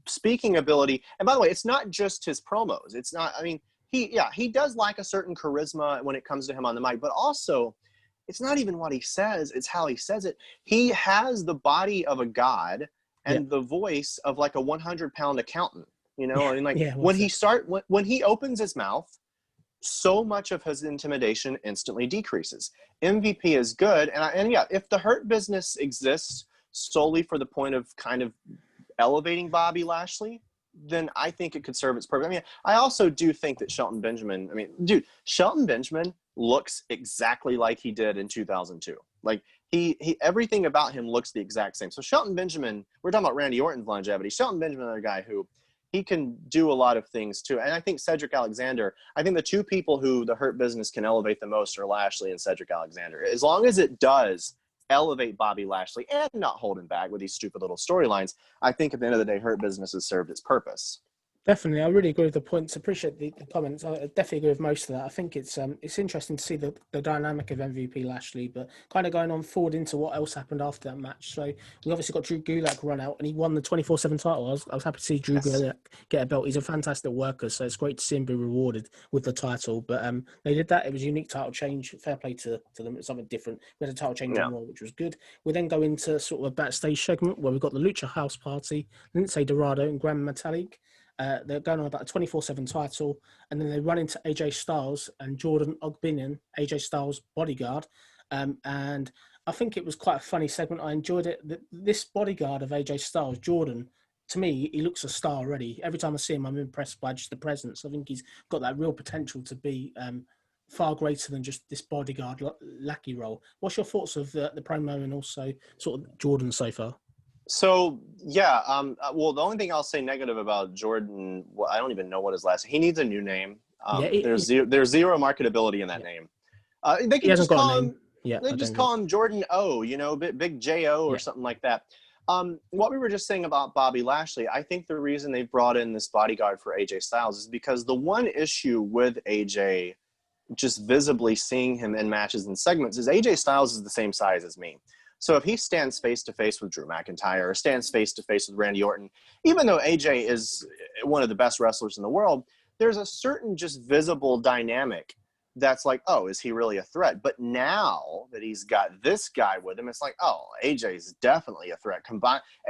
[SPEAKER 2] speaking ability, and by the way, it's not just his promos. It's not, I mean, he does like a certain charisma when it comes to him on the mic, but also it's not even what he says, it's how he says it. He has the body of a god and the voice of like a 100-pound accountant, you know, and like when he opens his mouth, so much of his intimidation instantly decreases. MVP is good. And yeah, if the Hurt Business exists solely for the point of kind of elevating Bobby Lashley, then I think it could serve its purpose. I mean, I also do think that Shelton Benjamin, Shelton Benjamin looks exactly like he did in 2002. Like he everything about him looks the exact same. So Shelton Benjamin, we're talking about Randy Orton's longevity. Shelton Benjamin, another guy who he can do a lot of things too. And I think Cedric Alexander, I think the two people who the Hurt Business can elevate the most are Lashley and Cedric Alexander. As long as it does elevate Bobby Lashley and not hold him back with these stupid little storylines, I think at the end of the day, Hurt Business has served its purpose.
[SPEAKER 1] Definitely, I really agree with the points. Appreciate the comments. I definitely agree with most of that. I think it's interesting to see the dynamic of MVP Lashley, but kind of going on forward into what else happened after that match. So we obviously got Drew Gulak run out, and he won the 24/7 title. I was happy to see Drew Gulak get a belt. He's a fantastic worker, so it's great to see him be rewarded with the title. But they did that. It was a unique title change. Fair play to them. It's something different. We had a title change on Raw, which was good. We then go into sort of a backstage segment where we've got the Lucha House Party, Lince Dorado and Gran Metalik. They're going on about a 24/7 title, and then they run into AJ Styles and Jordan Ogbinian, AJ Styles' bodyguard. And I think it was quite a funny segment. I enjoyed it. This bodyguard of AJ Styles, Jordan, to me, he looks a star already. Every time I see him, I'm impressed by just the presence. I think he's got that real potential to be far greater than just this bodyguard lackey role. What's your thoughts of the promo and also sort of Jordan so far?
[SPEAKER 2] So, yeah, well, the only thing I'll say negative about Jordan, well, I don't even know what his last name. He needs a new name. There's zero marketability in that name. They can just call him.
[SPEAKER 1] Yeah,
[SPEAKER 2] They
[SPEAKER 1] I
[SPEAKER 2] just
[SPEAKER 1] don't
[SPEAKER 2] call
[SPEAKER 1] get.
[SPEAKER 2] him Jordan O, big J.O. or
[SPEAKER 1] Yeah,
[SPEAKER 2] something like that. What we were just saying about Bobby Lashley, I think the reason they brought in this bodyguard for AJ Styles is because the one issue with AJ, just visibly seeing him in matches and segments, is AJ Styles is the same size as me. So if he stands face to face with Drew McIntyre or stands face to face with Randy Orton, even though AJ is one of the best wrestlers in the world, there's a certain just visible dynamic that's like, oh, is he really a threat? But now that he's got this guy with him, it's like, oh, AJ is definitely a threat.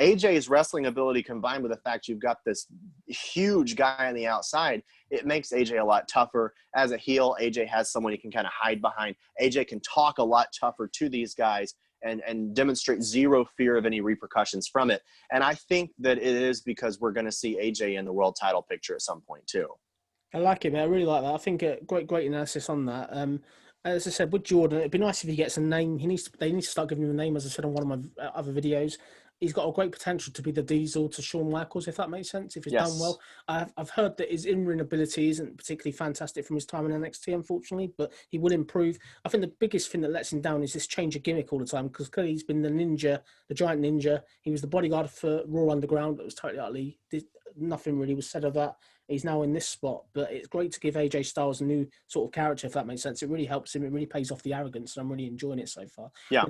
[SPEAKER 2] AJ's wrestling ability combined with the fact you've got this huge guy on the outside, it makes AJ a lot tougher. As a heel, AJ has someone he can kind of hide behind. AJ can talk a lot tougher to these guys and demonstrate zero fear of any repercussions from it. And I think that it is because we're going to see AJ in the world title picture at some point too.
[SPEAKER 1] I like it, man. I really like that. I think great analysis on that. As I said, with Jordan, it'd be nice if he gets a name. They need to start giving him a name, as I said on one of my other videos. He's got a great potential to be the Diesel to Shawn Michaels, if that makes sense. If he's done
[SPEAKER 2] Yes.
[SPEAKER 1] well, I've heard that his in-ring ability isn't particularly fantastic from his time in NXT, unfortunately, but he will improve. I think the biggest thing that lets him down is this change of gimmick all the time, because clearly he's been the ninja, the giant ninja. He was the bodyguard for Raw Underground. That was totally utterly nothing really was said of that. He's now in this spot, but it's great to give AJ Styles a new sort of character, if that makes sense. It really helps him. It really pays off the arrogance, and I'm really enjoying it so far.
[SPEAKER 2] Yeah.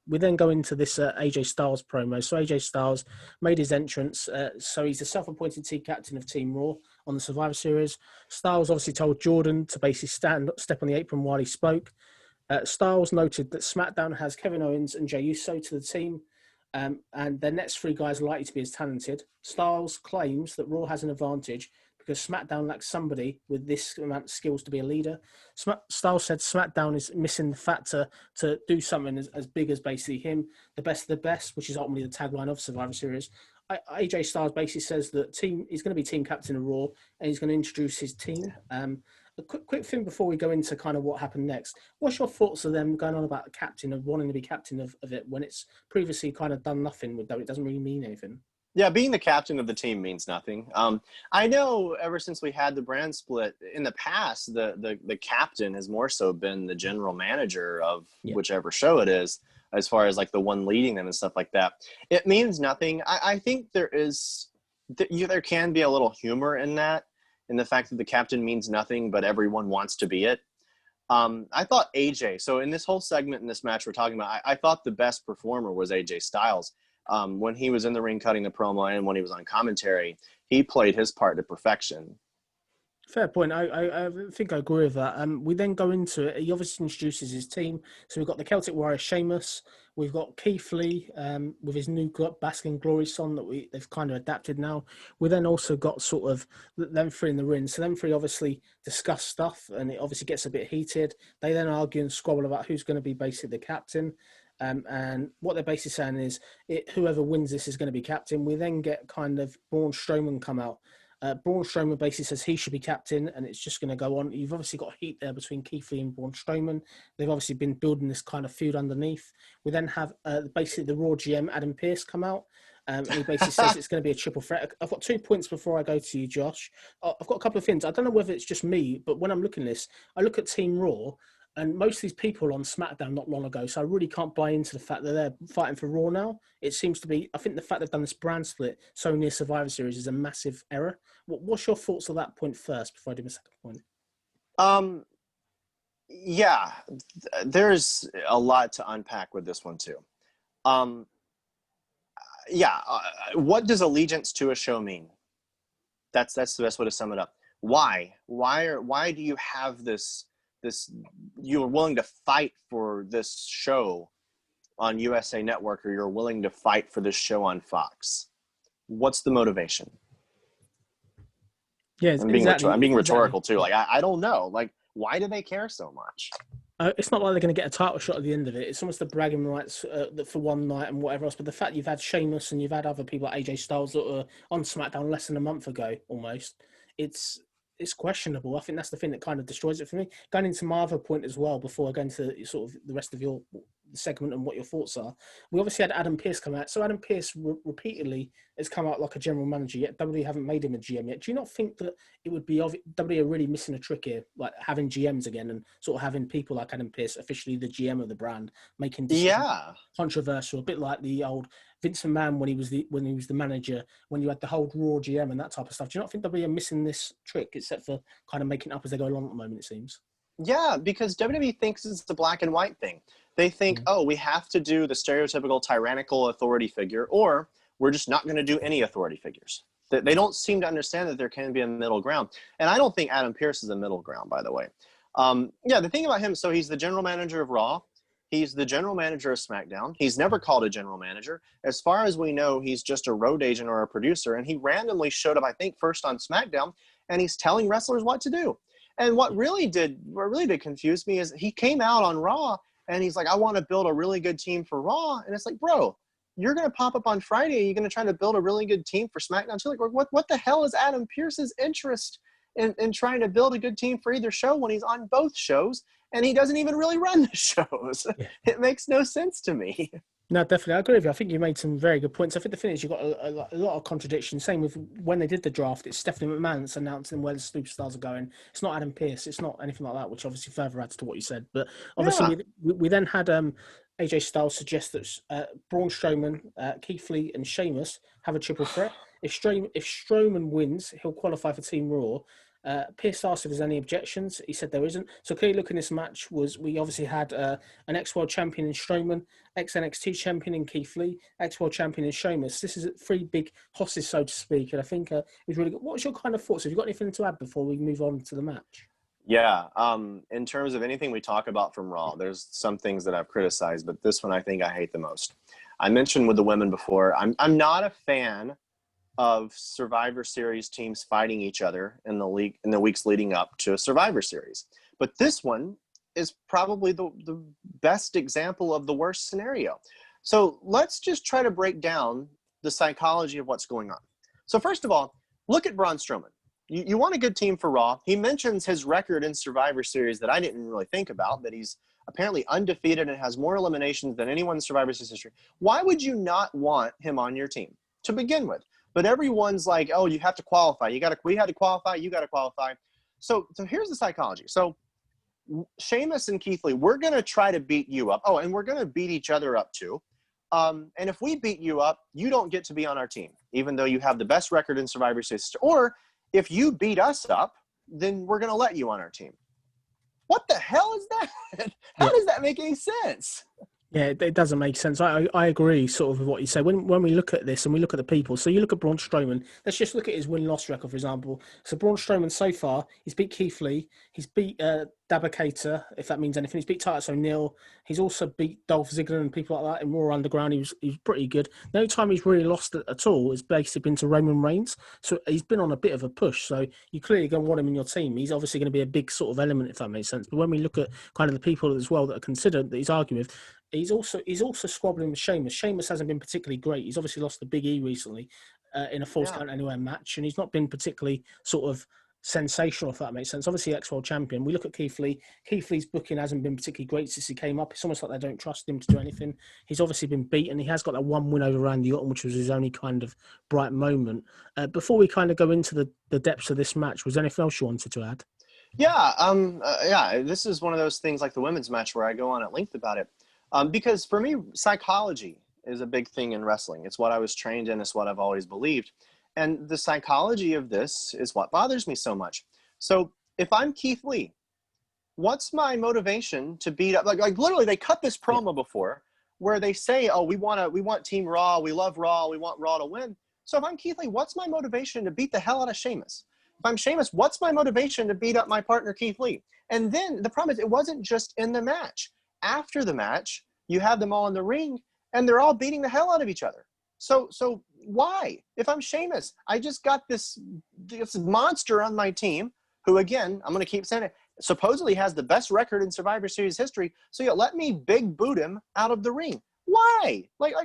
[SPEAKER 1] We then go into this AJ Styles promo. So AJ Styles made his entrance. So he's the self-appointed team captain of Team Raw on the Survivor Series. Styles obviously told Jordan to basically step on the apron while he spoke. Styles noted that SmackDown has Kevin Owens and Jey Uso to the team. And their next three guys are likely to be as talented. Styles claims that Raw has an advantage because SmackDown lacks somebody with this amount of skills to be a leader. Styles said SmackDown is missing the factor to do something as big as basically him, the best of the best, which is ultimately the tagline of Survivor Series. AJ Styles basically says that he's going to be team captain of Raw and he's going to introduce his team. A quick thing before we go into kind of what happened next. What's your thoughts of them going on about the captain of wanting to be captain of it when it's previously kind of done nothing with that? It doesn't really mean anything.
[SPEAKER 2] Yeah, being the captain of the team means nothing. I know ever since we had the brand split in the past, the captain has more so been the general manager of whichever show it is, as far as like the one leading them and stuff like that. It means nothing. I think there can be a little humor in that, in the fact that the captain means nothing, but everyone wants to be it. I thought AJ, so in this whole segment in this match we're talking about, I thought the best performer was AJ Styles. When he was in the ring cutting the promo and when he was on commentary, he played his part to perfection.
[SPEAKER 1] Fair point. I think I agree with that. We then go into it. He obviously introduces his team. So we've got the Celtic Warrior Sheamus. We've got Keith Lee with his new Basking Glory song that they've kind of adapted now. We then also got sort of them three in the ring. So them three obviously discuss stuff and it obviously gets a bit heated. They then argue and squabble about who's going to be basically the captain. And what they're basically saying is whoever wins this is going to be captain. We then get kind of Braun Strowman come out. Braun Strowman basically says he should be captain, and it's just going to go on. You've obviously got heat there between Keith Lee and Braun Strowman. They've obviously been building this kind of feud underneath. We then have basically the Raw GM, Adam Pearce, come out. And he basically says it's going to be a triple threat. I've got 2 points before I go to you, Josh. I've got a couple of things. I don't know whether it's just me, but when I'm looking at this, I look at Team Raw, and most of these people on SmackDown not long ago, so I really can't buy into the fact that they're fighting for Raw now. It seems to be, I think the fact they've done this brand split so near Survivor Series is a massive error. What's your thoughts on that point first before I do my second point?
[SPEAKER 2] Yeah, there's a lot to unpack with this one too. What does allegiance to a show mean? That's the best way to sum it up. Why do you have this you're willing to fight for this show on USA Network, or you're willing to fight for this show on Fox? What's the motivation?
[SPEAKER 1] Yeah,
[SPEAKER 2] I'm being rhetorical too. Like I don't know. Like, why do they care so much?
[SPEAKER 1] It's not like they're going to get a title shot at the end of it. It's almost the bragging rights for one night and whatever else. But the fact you've had Sheamus and you've had other people like AJ Styles that were on SmackDown less than a month ago, almost, it's questionable. I think that's the thing that kind of destroys it for me. Going into my other point as well, before I go into sort of the rest of your segment and what your thoughts are. We obviously had Adam Pearce come out. So Adam Pearce repeatedly has come out like a general manager, yet WWE haven't made him a GM yet. Do you not think that it would be WWE are really missing a trick here, like having GMs again and sort of having people like Adam Pearce, officially the GM of the brand, making decisions
[SPEAKER 2] Yeah.
[SPEAKER 1] controversial, a bit like the old Vince McMahon when he was the manager, when you had the whole Raw GM and that type of stuff. Do you not think WWE are missing this trick, except for kind of making it up as they go along at the moment, it seems?
[SPEAKER 2] Yeah, because WWE thinks it's the black and white thing. They think, oh, we have to do the stereotypical tyrannical authority figure, or we're just not going to do any authority figures. They don't seem to understand that there can be a middle ground. And I don't think Adam Pearce is a middle ground, by the way. Yeah, the thing about him, so he's the general manager of Raw. He's the general manager of SmackDown. He's never called a general manager. As far as we know, he's just a road agent or a producer. And he randomly showed up, I think, first on SmackDown, and he's telling wrestlers what to do. And what really did confuse me is he came out on Raw and he's like, I want to build a really good team for Raw. And it's like, bro, you're going to pop up on Friday. You're going to try to build a really good team for SmackDown. So like, what the hell is Adam Pearce's interest in trying to build a good team for either show when he's on both shows and he doesn't even really run the shows? Yeah. It makes no sense to me.
[SPEAKER 1] No, definitely. I agree with you. I think you made some very good points. I think the thing is you've got a lot of contradictions. Same with when they did the draft, it's Stephanie McMahon that's announcing where the superstars are going. It's not Adam Pearce. It's not anything like that, which obviously further adds to what you said. But obviously we then had AJ Styles suggest that Braun Strowman, Keith Lee and Sheamus have a triple threat. If Strowman wins, he'll qualify for Team Raw. Pearce asked if there's any objections. He said there isn't. So clearly looking at this match we obviously had an ex-world champion in Strowman, ex-NXT champion in Keith Lee, ex-world champion in Sheamus. This is three big horses, so to speak. And I think it was really good. What's your kind of thoughts? Have you got anything to add before we move on to the match?
[SPEAKER 2] Yeah. In terms of anything we talk about from Raw, there's some things that I've criticized, but this one I think I hate the most. I mentioned with the women before, I'm not a fan of Survivor Series teams fighting each other in the weeks leading up to a Survivor Series. But this one is probably the best example of the worst scenario. So let's just try to break down the psychology of what's going on. So first of all, look at Braun Strowman. You want a good team for Raw. He mentions his record in Survivor Series that I didn't really think about, that he's apparently undefeated and has more eliminations than anyone in Survivor Series history. Why would you not want him on your team to begin with? But everyone's like, oh, you have to qualify. We had to qualify. You got to qualify. So here's the psychology. So Sheamus and Keith Lee, we're going to try to beat you up. Oh, and we're going to beat each other up too. And if we beat you up, you don't get to be on our team, even though you have the best record in Survivor Series. Or if you beat us up, then we're going to let you on our team. What the hell is that? How does that make any sense?
[SPEAKER 1] Yeah, it doesn't make sense. I agree sort of with what you say. When we look at this and we look at the people, so you look at Braun Strowman, let's just look at his win-loss record, for example. So Braun Strowman so far, he's beat Keith Lee, he's beat Dabba-Kato, if that means anything. He's beat Titus O'Neil. He's also beat Dolph Ziggler and people like that in Raw Underground. He was pretty good. The only time he's really lost at all is basically been to Roman Reigns. So he's been on a bit of a push. So you clearly going to want him in your team. He's obviously going to be a big sort of element, if that makes sense. But when we look at kind of the people as well that are considered that he's arguing with, he's also squabbling with Sheamus. Sheamus hasn't been particularly great. He's obviously lost to Big E recently in a Falls Count Anywhere match, and he's not been particularly sort of sensational, if that makes sense. Obviously, ex-world champion. We look at Keith Lee. Keith Lee's booking hasn't been particularly great since he came up. It's almost like they don't trust him to do anything. He's obviously been beaten. He has got that one win over Randy Orton, which was his only kind of bright moment. Before we kind of go into the depths of this match, was there anything else you wanted to add?
[SPEAKER 2] Yeah, this is one of those things like the women's match where I go on at length about it. Because for me, psychology is a big thing in wrestling. It's what I was trained in. It's what I've always believed. And the psychology of this is what bothers me so much. So if I'm Keith Lee, what's my motivation to beat up? Like literally, they cut this promo before where they say, oh, we want Team Raw. We love Raw. We want Raw to win. So if I'm Keith Lee, what's my motivation to beat the hell out of Sheamus? If I'm Sheamus, what's my motivation to beat up my partner, Keith Lee? And then the problem is it wasn't just in the match. After the match, you have them all in the ring, and they're all beating the hell out of each other. So why? If I'm Sheamus, I just got this monster on my team who, again, I'm going to keep saying it, supposedly has the best record in Survivor Series history, so you let me big boot him out of the ring. Why? Like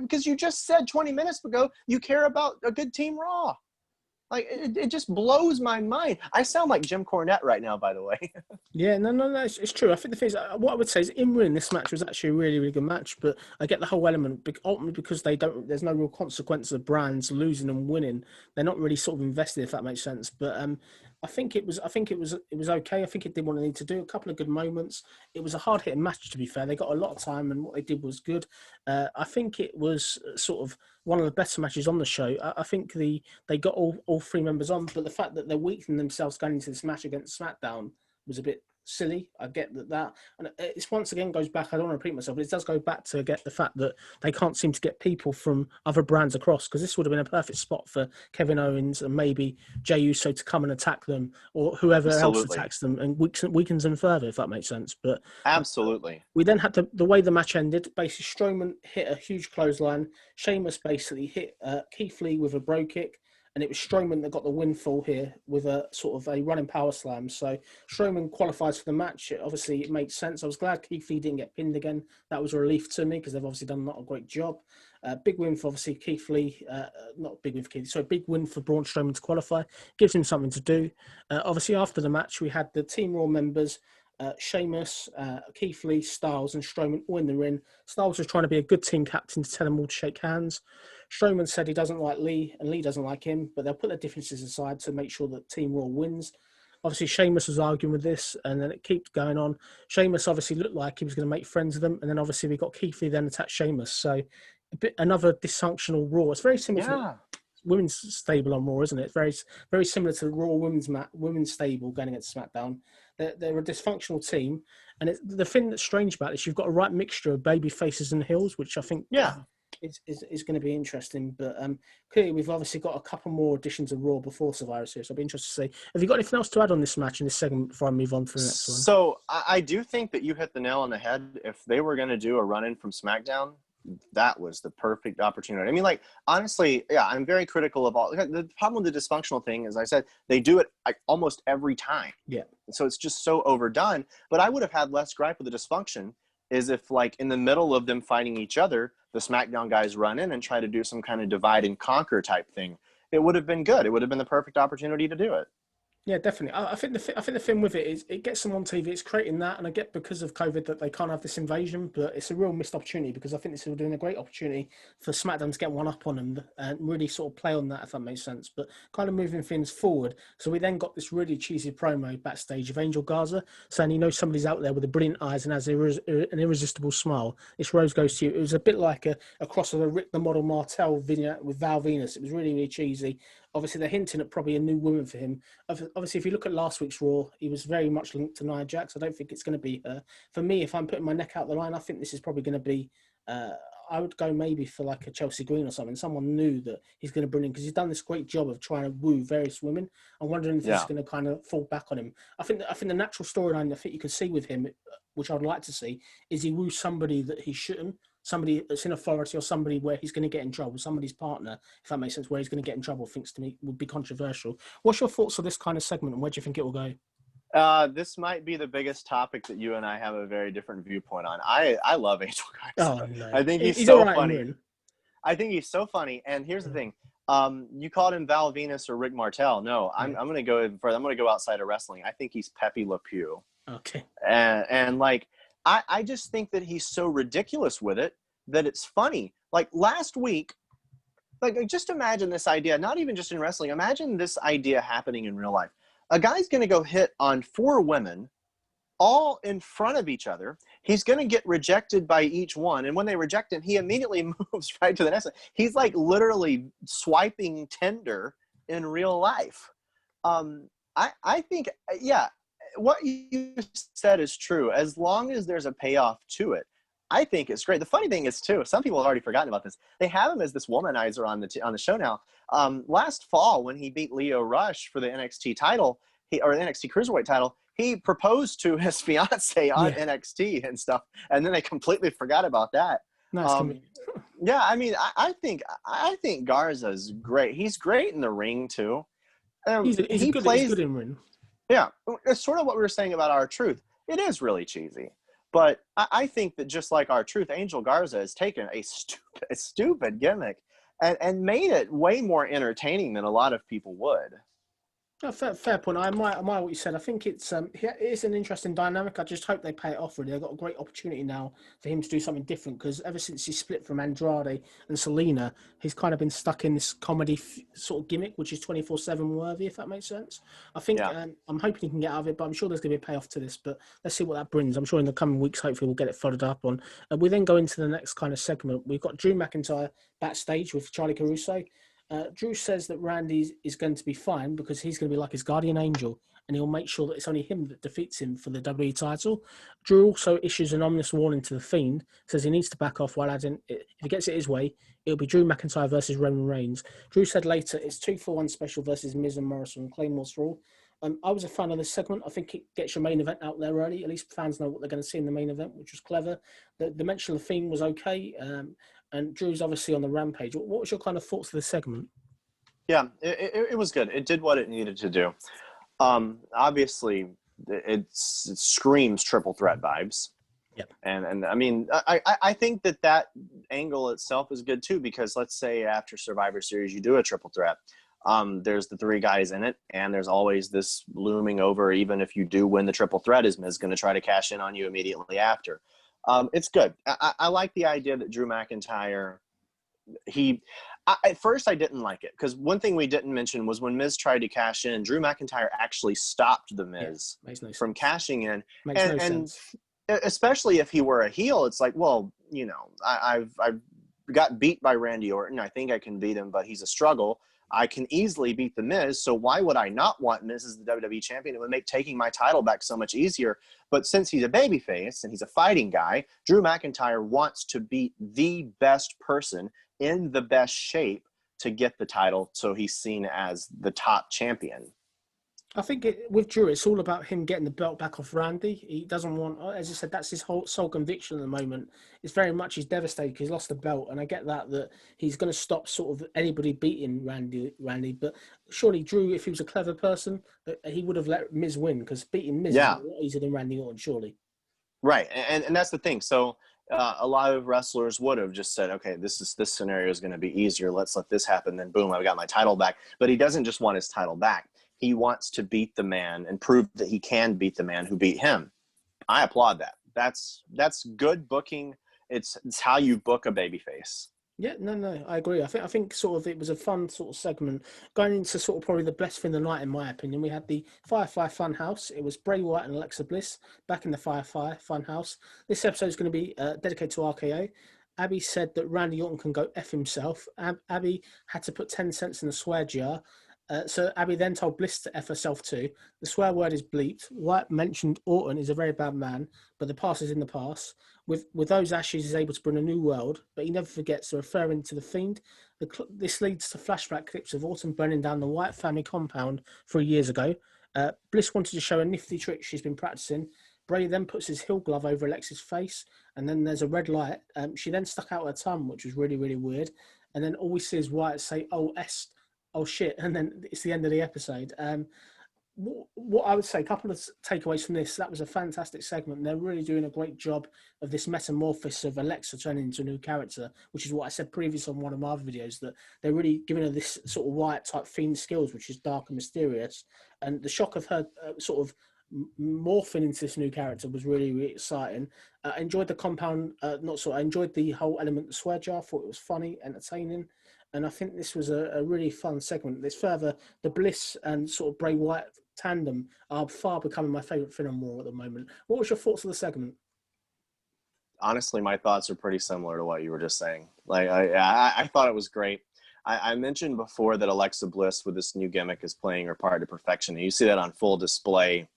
[SPEAKER 2] because you just said 20 minutes ago you care about a good Team Raw. Like, it just blows my mind. I sound like Jim Cornette right now, by the way.
[SPEAKER 1] Yeah, no, it's true. I think the thing is, what I would say is, in winning this match was actually a really, really good match. But I get the whole element, ultimately because there's no real consequence of brands losing and winning. They're not really sort of invested, if that makes sense. But it was okay. I think it did what it needed to do. A couple of good moments. It was a hard hitting match, to be fair. They got a lot of time, and what they did was good. I think it was sort of one of the better matches on the show. I think they got all three members on, but the fact that they're weakening themselves going into this match against SmackDown was a bit silly. I get that, and it's once again goes back. I don't want to repeat myself, but it does go back to get the fact that they can't seem to get people from other brands across, because this would have been a perfect spot for Kevin Owens and maybe Jey Uso to come and attack them, or whoever else attacks them and weakens them further, if that makes sense. But
[SPEAKER 2] Absolutely.
[SPEAKER 1] we then had the way the match ended. Basically, Strowman hit a huge clothesline. Sheamus basically hit Keith Lee with a bro kick. And it was Strowman that got the windfall here with a sort of a running power slam. So Strowman qualifies for the match. Obviously, it makes sense. I was glad Keith Lee didn't get pinned again. That was a relief to me because they've obviously done not a great job. Big win for obviously Keith Lee. Not big win for Keith. So big win for Braun Strowman to qualify. Gives him something to do. Obviously, after the match, we had the Team Raw members. Sheamus, Keith Lee, Styles, and Strowman all in the ring. Styles was trying to be a good team captain to tell them all to shake hands. Strowman said he doesn't like Lee, and Lee doesn't like him, but they'll put their differences aside to make sure that Team Raw wins. Obviously, Sheamus was arguing with this, and then it keeps going on. Sheamus obviously looked like he was going to make friends with them, and then obviously we got Keith Lee then attack Sheamus. So another dysfunctional Raw. It's very similar to women's stable on Raw, isn't it? Very, very similar to the Raw women's stable going against SmackDown. They're a dysfunctional team, and the thing that's strange about this, you've got a right mixture of baby faces and heels, which I think is going to be interesting. But clearly, we've obviously got a couple more editions of Raw before Survivor Series. So I'll be interested to see. Have you got anything else to add on this match in this segment before I move on to the next one?
[SPEAKER 2] So I do think that you hit the nail on the head. If they were going to do a run-in from SmackDown, that was the perfect opportunity. I mean, like, honestly, yeah, I'm very critical of all. The problem with the dysfunctional thing, as I said, they do it like almost every time.
[SPEAKER 1] Yeah.
[SPEAKER 2] So it's just so overdone. But I would have had less gripe with the dysfunction is if, like, in the middle of them fighting each other, the SmackDown guys run in and try to do some kind of divide and conquer type thing. It would have been good. It would have been the perfect opportunity to do it.
[SPEAKER 1] Yeah, definitely. I think the thing with it is it gets them on TV. It's creating that, and I get because of COVID that they can't have this invasion, but it's a real missed opportunity because I think this is doing a great opportunity for SmackDown to get one up on them and really sort of play on that, if that makes sense. But kind of moving things forward. So we then got this really cheesy promo backstage of Angel Garza saying he knows somebody's out there with the brilliant eyes and has an irresistible smile. This rose goes to you. It was a bit like a crossover Rick the Model Martel video with Val Venus. It was really, really cheesy. Obviously, they're hinting at probably a new woman for him. Obviously, if you look at last week's Raw, he was very much linked to Nia Jax. I don't think it's going to be her. For me, if I'm putting my neck out the line, I think this is probably going to be... I would go maybe for like a Chelsea Green or something. Someone new that he's going to bring in because he's done this great job of trying to woo various women. I'm wondering if this is going to kind of fall back on him. I think the natural storyline I think you can see with him, which I'd like to see, is he woos somebody that he shouldn't. Somebody that's in authority or somebody where he's going to get in trouble, somebody's partner, if that makes sense, where he's going to get in trouble, thinks to me would be controversial. What's your thoughts on this kind of segment and where do you think it will go?
[SPEAKER 2] This might be the biggest topic that you and I have a very different viewpoint on. I love Angel Garza.
[SPEAKER 1] Oh, no.
[SPEAKER 2] I think he's
[SPEAKER 1] so
[SPEAKER 2] right funny. I think he's so funny. And here's the thing. You called him Val Venus or Rick Martel. No, I'm going to go further. I'm going to go outside of wrestling. I think he's Pepe Le Pew.
[SPEAKER 1] Okay.
[SPEAKER 2] And like, I just think that he's so ridiculous with it that it's funny. Like last week, like just imagine this idea, not even just in wrestling. Imagine this idea happening in real life. A guy's going to go hit on 4 women all in front of each other. He's going to get rejected by each one. And when they reject him, he immediately moves right to the next one. He's like literally swiping Tinder in real life. I think, yeah, what you said is true. As long as there's a payoff to it, I think it's great. The funny thing is, too, some people have already forgotten about this. They have him as this womanizer on the show now. Last fall, when he beat Leo Rush for the NXT title, or the NXT Cruiserweight title, he proposed to his fiance on NXT and stuff, and then they completely forgot about that.
[SPEAKER 1] Nice.
[SPEAKER 2] Yeah, I mean, I think Garza's great. He's great in the ring too.
[SPEAKER 1] He's good in ring.
[SPEAKER 2] Yeah, it's sort of what we were saying about R-Truth. It is really cheesy. But I think that just like R-Truth, Angel Garza has taken a stupid gimmick and made it way more entertaining than a lot of people would.
[SPEAKER 1] No, fair point. I admire what you said. I think it is an interesting dynamic. I just hope they pay it off. Really, they've got a great opportunity now for him to do something different. Because ever since he split from Andrade and Selena, he's kind of been stuck in this comedy sort of gimmick, which is 24/7 worthy, if that makes sense. I think
[SPEAKER 2] Yeah.
[SPEAKER 1] I'm hoping he can get out of it, but I'm sure there's going to be a payoff to this. But let's see what that brings. I'm sure in the coming weeks, hopefully, we'll get it followed up on. We then go into the next kind of segment. We've got Drew McIntyre backstage with Charlie Caruso. Drew says that Randy is going to be fine because he's going to be like his guardian angel and he'll make sure that it's only him that defeats him for the WWE title. Drew also issues an ominous warning to The Fiend, says he needs to back off while adding, if he gets it his way, it'll be Drew McIntyre versus Roman Reigns. Drew said later it's 2-for-1 special versus Miz and Morrison and Claymore's Raw. I was a fan of this segment. I think it gets your main event out there early. At least fans know what they're going to see in the main event, which was clever. The mention of The Fiend was okay. And Drew's obviously on the rampage. What was your kind of thoughts of the segment?
[SPEAKER 2] Yeah, it was good. It did what it needed to do. Obviously, it screams triple threat vibes.
[SPEAKER 1] Yeah.
[SPEAKER 2] And I mean, I think that angle itself is good too, because let's say after Survivor Series, you do a triple threat. There's the 3 guys in it, and there's always this looming over, even if you do win the triple threat, is Miz going to try to cash in on you immediately after? It's good. I like the idea that Drew McIntyre, at first I didn't like it, because one thing we didn't mention was when Miz tried to cash in, Drew McIntyre actually stopped the Miz from cashing in.
[SPEAKER 1] Makes no sense.
[SPEAKER 2] Especially if he were a heel, it's like, well, I've got beat by Randy Orton. I think I can beat him, but he's a struggle. I can easily beat the Miz, so why would I not want Miz as the WWE champion? It would make taking my title back so much easier. But since he's a babyface and he's a fighting guy, Drew McIntyre wants to beat the best person in the best shape to get the title, so he's seen as the top champion.
[SPEAKER 1] I think with Drew, it's all about him getting the belt back off Randy. He doesn't want, as I said, that's his whole sole conviction at the moment. It's very much he's devastated because he's lost the belt, and I get that he's going to stop sort of anybody beating Randy. But surely Drew, if he was a clever person, he would have let Miz win, because beating Miz is a lot easier than Randy Orton, surely.
[SPEAKER 2] Right, and that's the thing. So a lot of wrestlers would have just said, okay, this scenario is going to be easier. Let's let this happen. Then boom, I've got my title back. But he doesn't just want his title back. He wants to beat the man and prove that he can beat the man who beat him. I applaud that. That's good booking. It's how you book a babyface.
[SPEAKER 1] Yeah, no, I agree. I think sort of it was a fun sort of segment going into sort of probably the best thing of the night, in my opinion. We had the Firefly Funhouse. It was Bray Wyatt and Alexa Bliss back in the Firefly Funhouse. This episode is going to be dedicated to RKO. Abby said that Randy Orton can go F himself. Abby had to put 10 cents in the swear jar. So Abby then told Bliss to F herself too. The swear word is bleeped. Wyatt mentioned Orton is a very bad man, but the past is in the past. With those ashes, he's able to bring a new world, but he never forgets, referring to the Fiend. This leads to flashback clips of Orton burning down the Wyatt family compound 3 years ago. Bliss wanted to show a nifty trick she's been practicing. Bray then puts his heel glove over Alexa's face, and then there's a red light. She then stuck out her tongue, which was really, really weird. And then all we see is Wyatt say, oh shit, and then it's the end of the episode. What I would say, a couple of takeaways from this, that was a fantastic segment. They're really doing a great job of this metamorphosis of Alexa turning into a new character, which is what I said previously on one of my other videos, that they're really giving her this sort of Wyatt-type Fiend skills, which is dark and mysterious. And the shock of her sort of morphing into this new character was really, really exciting. I enjoyed the compound, I enjoyed the whole element of the swear jar. I thought it was funny, entertaining. And I think this was a really fun segment. There's further, the Bliss and sort of Bray Wyatt tandem are far becoming my favourite thing on Raw at the moment. What was your thoughts of the segment?
[SPEAKER 2] Honestly, my thoughts are pretty similar to what you were just saying. Like, I thought it was great. I mentioned before that Alexa Bliss with this new gimmick is playing her part to perfection. And you see that on full display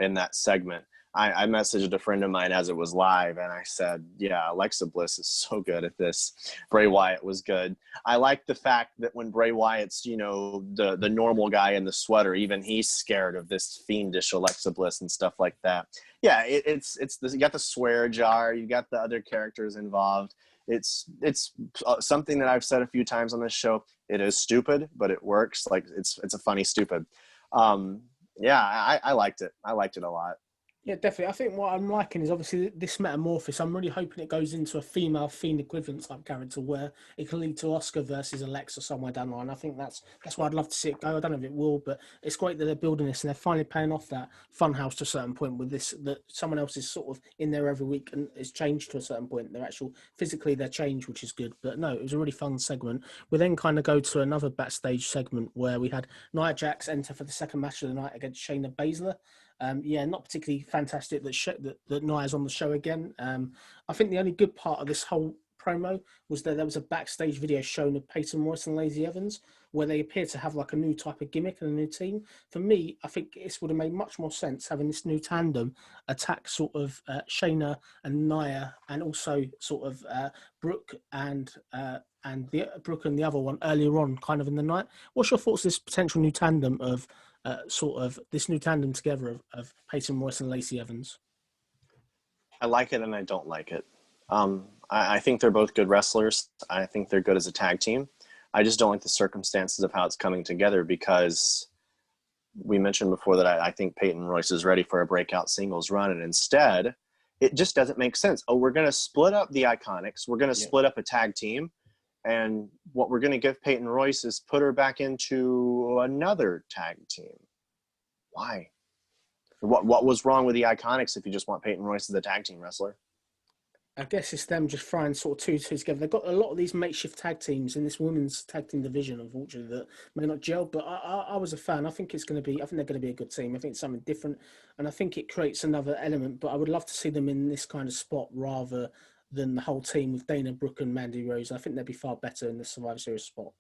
[SPEAKER 2] in that segment. I messaged a friend of mine as it was live, and I said, yeah, Alexa Bliss is so good at this. Bray Wyatt was good. I like the fact that when Bray Wyatt's, the normal guy in the sweater, even he's scared of this fiendish Alexa Bliss and stuff like that. Yeah, it's you got the swear jar, you got the other characters involved. It's something that I've said a few times on this show. It is stupid, but it works. Like it's a funny stupid. Yeah, I liked it. I liked it a lot.
[SPEAKER 1] Yeah, definitely. I think what I'm liking is obviously this metamorphosis. I'm really hoping it goes into a female Fiend equivalent type character where it can lead to Oscar versus Alexa somewhere down the line. I think that's where I'd love to see it go. I don't know if it will, but it's great that they're building this and they're finally paying off that funhouse to a certain point with this, that someone else is sort of in there every week and it's changed to a certain point. They're actual physically they're changed, which is good. But no, it was a really fun segment. We then kind of go to another backstage segment where we had Nia Jax enter for the second match of the night against Shayna Baszler. Yeah, not particularly fantastic that Nia's on the show again. I think the only good part of this whole promo was that there was a backstage video shown of Peyton Royce and Lacey Evans where they appear to have like a new type of gimmick and a new team. For me, I think this would have made much more sense having this new tandem attack sort of Shayna and Nia, and also sort of Brooke and Brooke and the other one earlier on, kind of in the night. What's your thoughts on this potential new tandem of sort of this new tandem together of Peyton Royce and Lacey Evans?
[SPEAKER 2] I like it and I don't like it. I think they're both good wrestlers. I think they're good as a tag team. I just don't like the circumstances of how it's coming together, because we mentioned before that I think Peyton Royce is ready for a breakout singles run, and instead it just doesn't make sense. Oh, we're going to split up the Iconics. We're going to split up a tag team. And what we're going to give Peyton Royce is put her back into another tag team. Why? What was wrong with the Iconics if you just want Peyton Royce as a tag team wrestler?
[SPEAKER 1] I guess it's them just throwing sort of two together. They've got a lot of these makeshift tag teams in this women's tag team division, unfortunately, that may not gel. But I was a fan. I think they're going to be a good team. I think it's something different, and I think it creates another element. But I would love to see them in this kind of spot rather than the whole team with Dana Brooke and Mandy Rose. I think they'd be far better in the Survivor Series spot.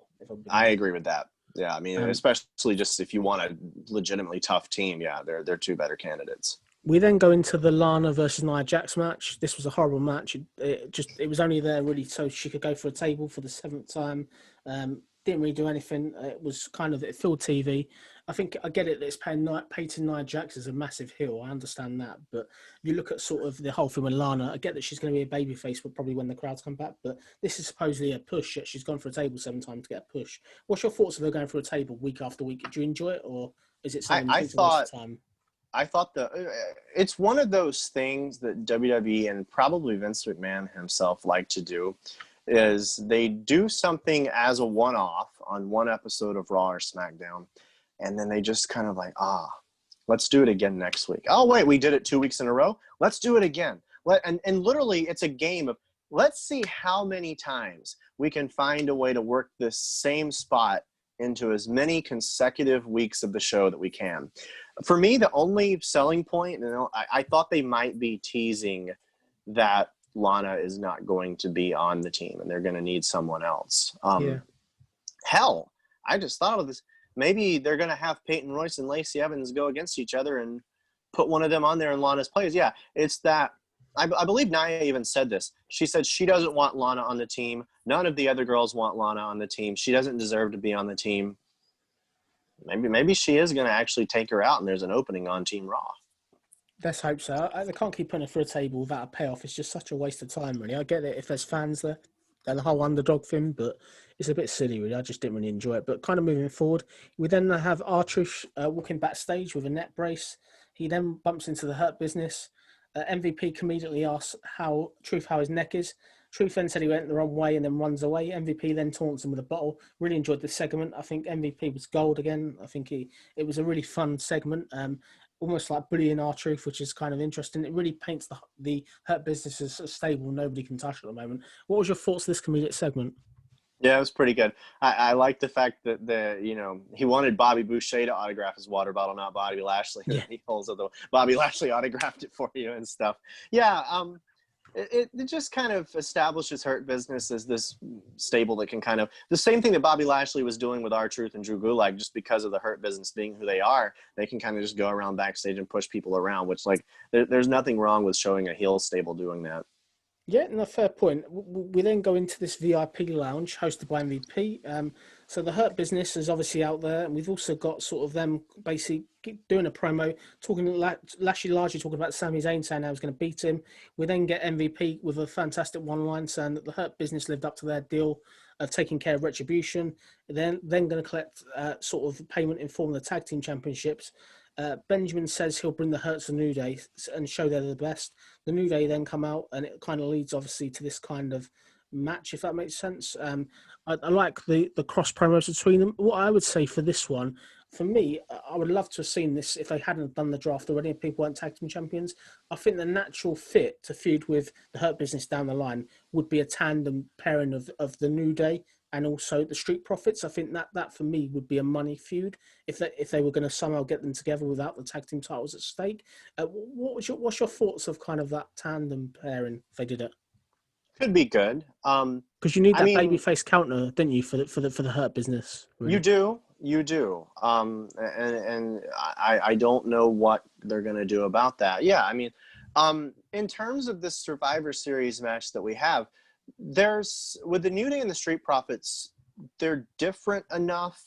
[SPEAKER 2] I agree with that. Yeah, I mean, especially just if you want a legitimately tough team, yeah, they're two better candidates.
[SPEAKER 1] We then go into the Lana versus Nia Jax match. This was a horrible match. It was only there really so she could go for a table for the seventh time. Didn't really do anything. It filled TV. I think I get it that it's Peyton Nia Jax as a massive heel. I understand that, but you look at sort of the whole thing with Lana. I get that she's going to be a babyface, but probably when the crowds come back. But this is supposedly a push. She's gone for a table 7 times to get a push. What's your thoughts of her going for a table week after week? Do you enjoy it, or is it something you think to waste time?
[SPEAKER 2] I thought it's one of those things that WWE and probably Vince McMahon himself like to do, is they do something as a one-off on one episode of Raw or SmackDown, and then they just kind of like, let's do it again next week. Oh, wait, we did it 2 weeks in a row. Let's do it again. And literally it's a game of, let's see how many times we can find a way to work this same spot into as many consecutive weeks of the show that we can. For me, the only selling point, I thought they might be teasing that Lana is not going to be on the team and they're going to need someone else. Hell, I just thought of this. Maybe they're going to have Peyton Royce and Lacey Evans go against each other and put one of them on there in Lana's place. Yeah, it's that. I believe Nia even said this. She said she doesn't want Lana on the team. None of the other girls want Lana on the team. She doesn't deserve to be on the team. Maybe she is going to actually take her out and there's an opening on Team Raw.
[SPEAKER 1] Let's hope so. They can't keep putting her through a table without a payoff. It's just such a waste of time, really. I get it if there's fans there and the whole underdog thing, but it's a bit silly, really. I just didn't really enjoy it. But kind of moving forward, we then have R-Truth walking backstage with a neck brace. He then bumps into the Hurt Business. MVP immediately asks how his neck is. Truth then said he went the wrong way and then runs away. MVP then taunts him with a bottle. Really enjoyed the segment. I think MVP was gold again. I think it was a really fun segment. Almost like bullying R-Truth, which is kind of interesting. It really paints the Hurt Business as a stable nobody can touch at the moment. What was your thoughts on this comedic segment?
[SPEAKER 2] Yeah, it was pretty good. I like the fact that he wanted Bobby Boucher to autograph his water bottle, not Bobby Lashley. Yeah. He pulls out Bobby Lashley autographed it for you and stuff. Yeah, it just kind of establishes Hurt Business as this stable that can kind of the same thing that Bobby Lashley was doing with R-Truth and Drew Gulak. Just because of the Hurt Business being who they are, they can kind of just go around backstage and push people around. Which there's nothing wrong with showing a heel stable doing that.
[SPEAKER 1] Yeah, no, fair point. We then go into this VIP lounge hosted by MVP. So the Hurt Business is obviously out there, and we've also got sort of them basically doing a promo, Lashley largely talking about Sami Zayn saying how he's going to beat him. We then get MVP with a fantastic one-line saying that the Hurt Business lived up to their deal of taking care of Retribution. Then going to collect sort of payment in form of the Tag Team Championships. Benjamin says he'll bring the Hurt to the New Day and show they're the best. The New Day then come out, and it kind of leads, obviously, to this kind of match, if that makes sense. I like the cross promos between them. What I would say for this one, for me, I would love to have seen this if they hadn't done the draft already and people weren't tag team champions. I think the natural fit to feud with the Hurt Business down the line would be a tandem pairing of the New Day and also the Street Profits. I think that for me would be a money feud if they were going to somehow get them together without the tag team titles at stake. What's your thoughts of kind of that tandem pairing if they did it?
[SPEAKER 2] Could be good.
[SPEAKER 1] Because you need
[SPEAKER 2] I
[SPEAKER 1] that
[SPEAKER 2] mean,
[SPEAKER 1] babyface counter, don't you, for the Hurt Business? Really.
[SPEAKER 2] you do. And I don't know what they're going to do about that. Yeah, I mean, in terms of this Survivor Series match that we have, there's with the New Day and the Street Profits, they're different enough,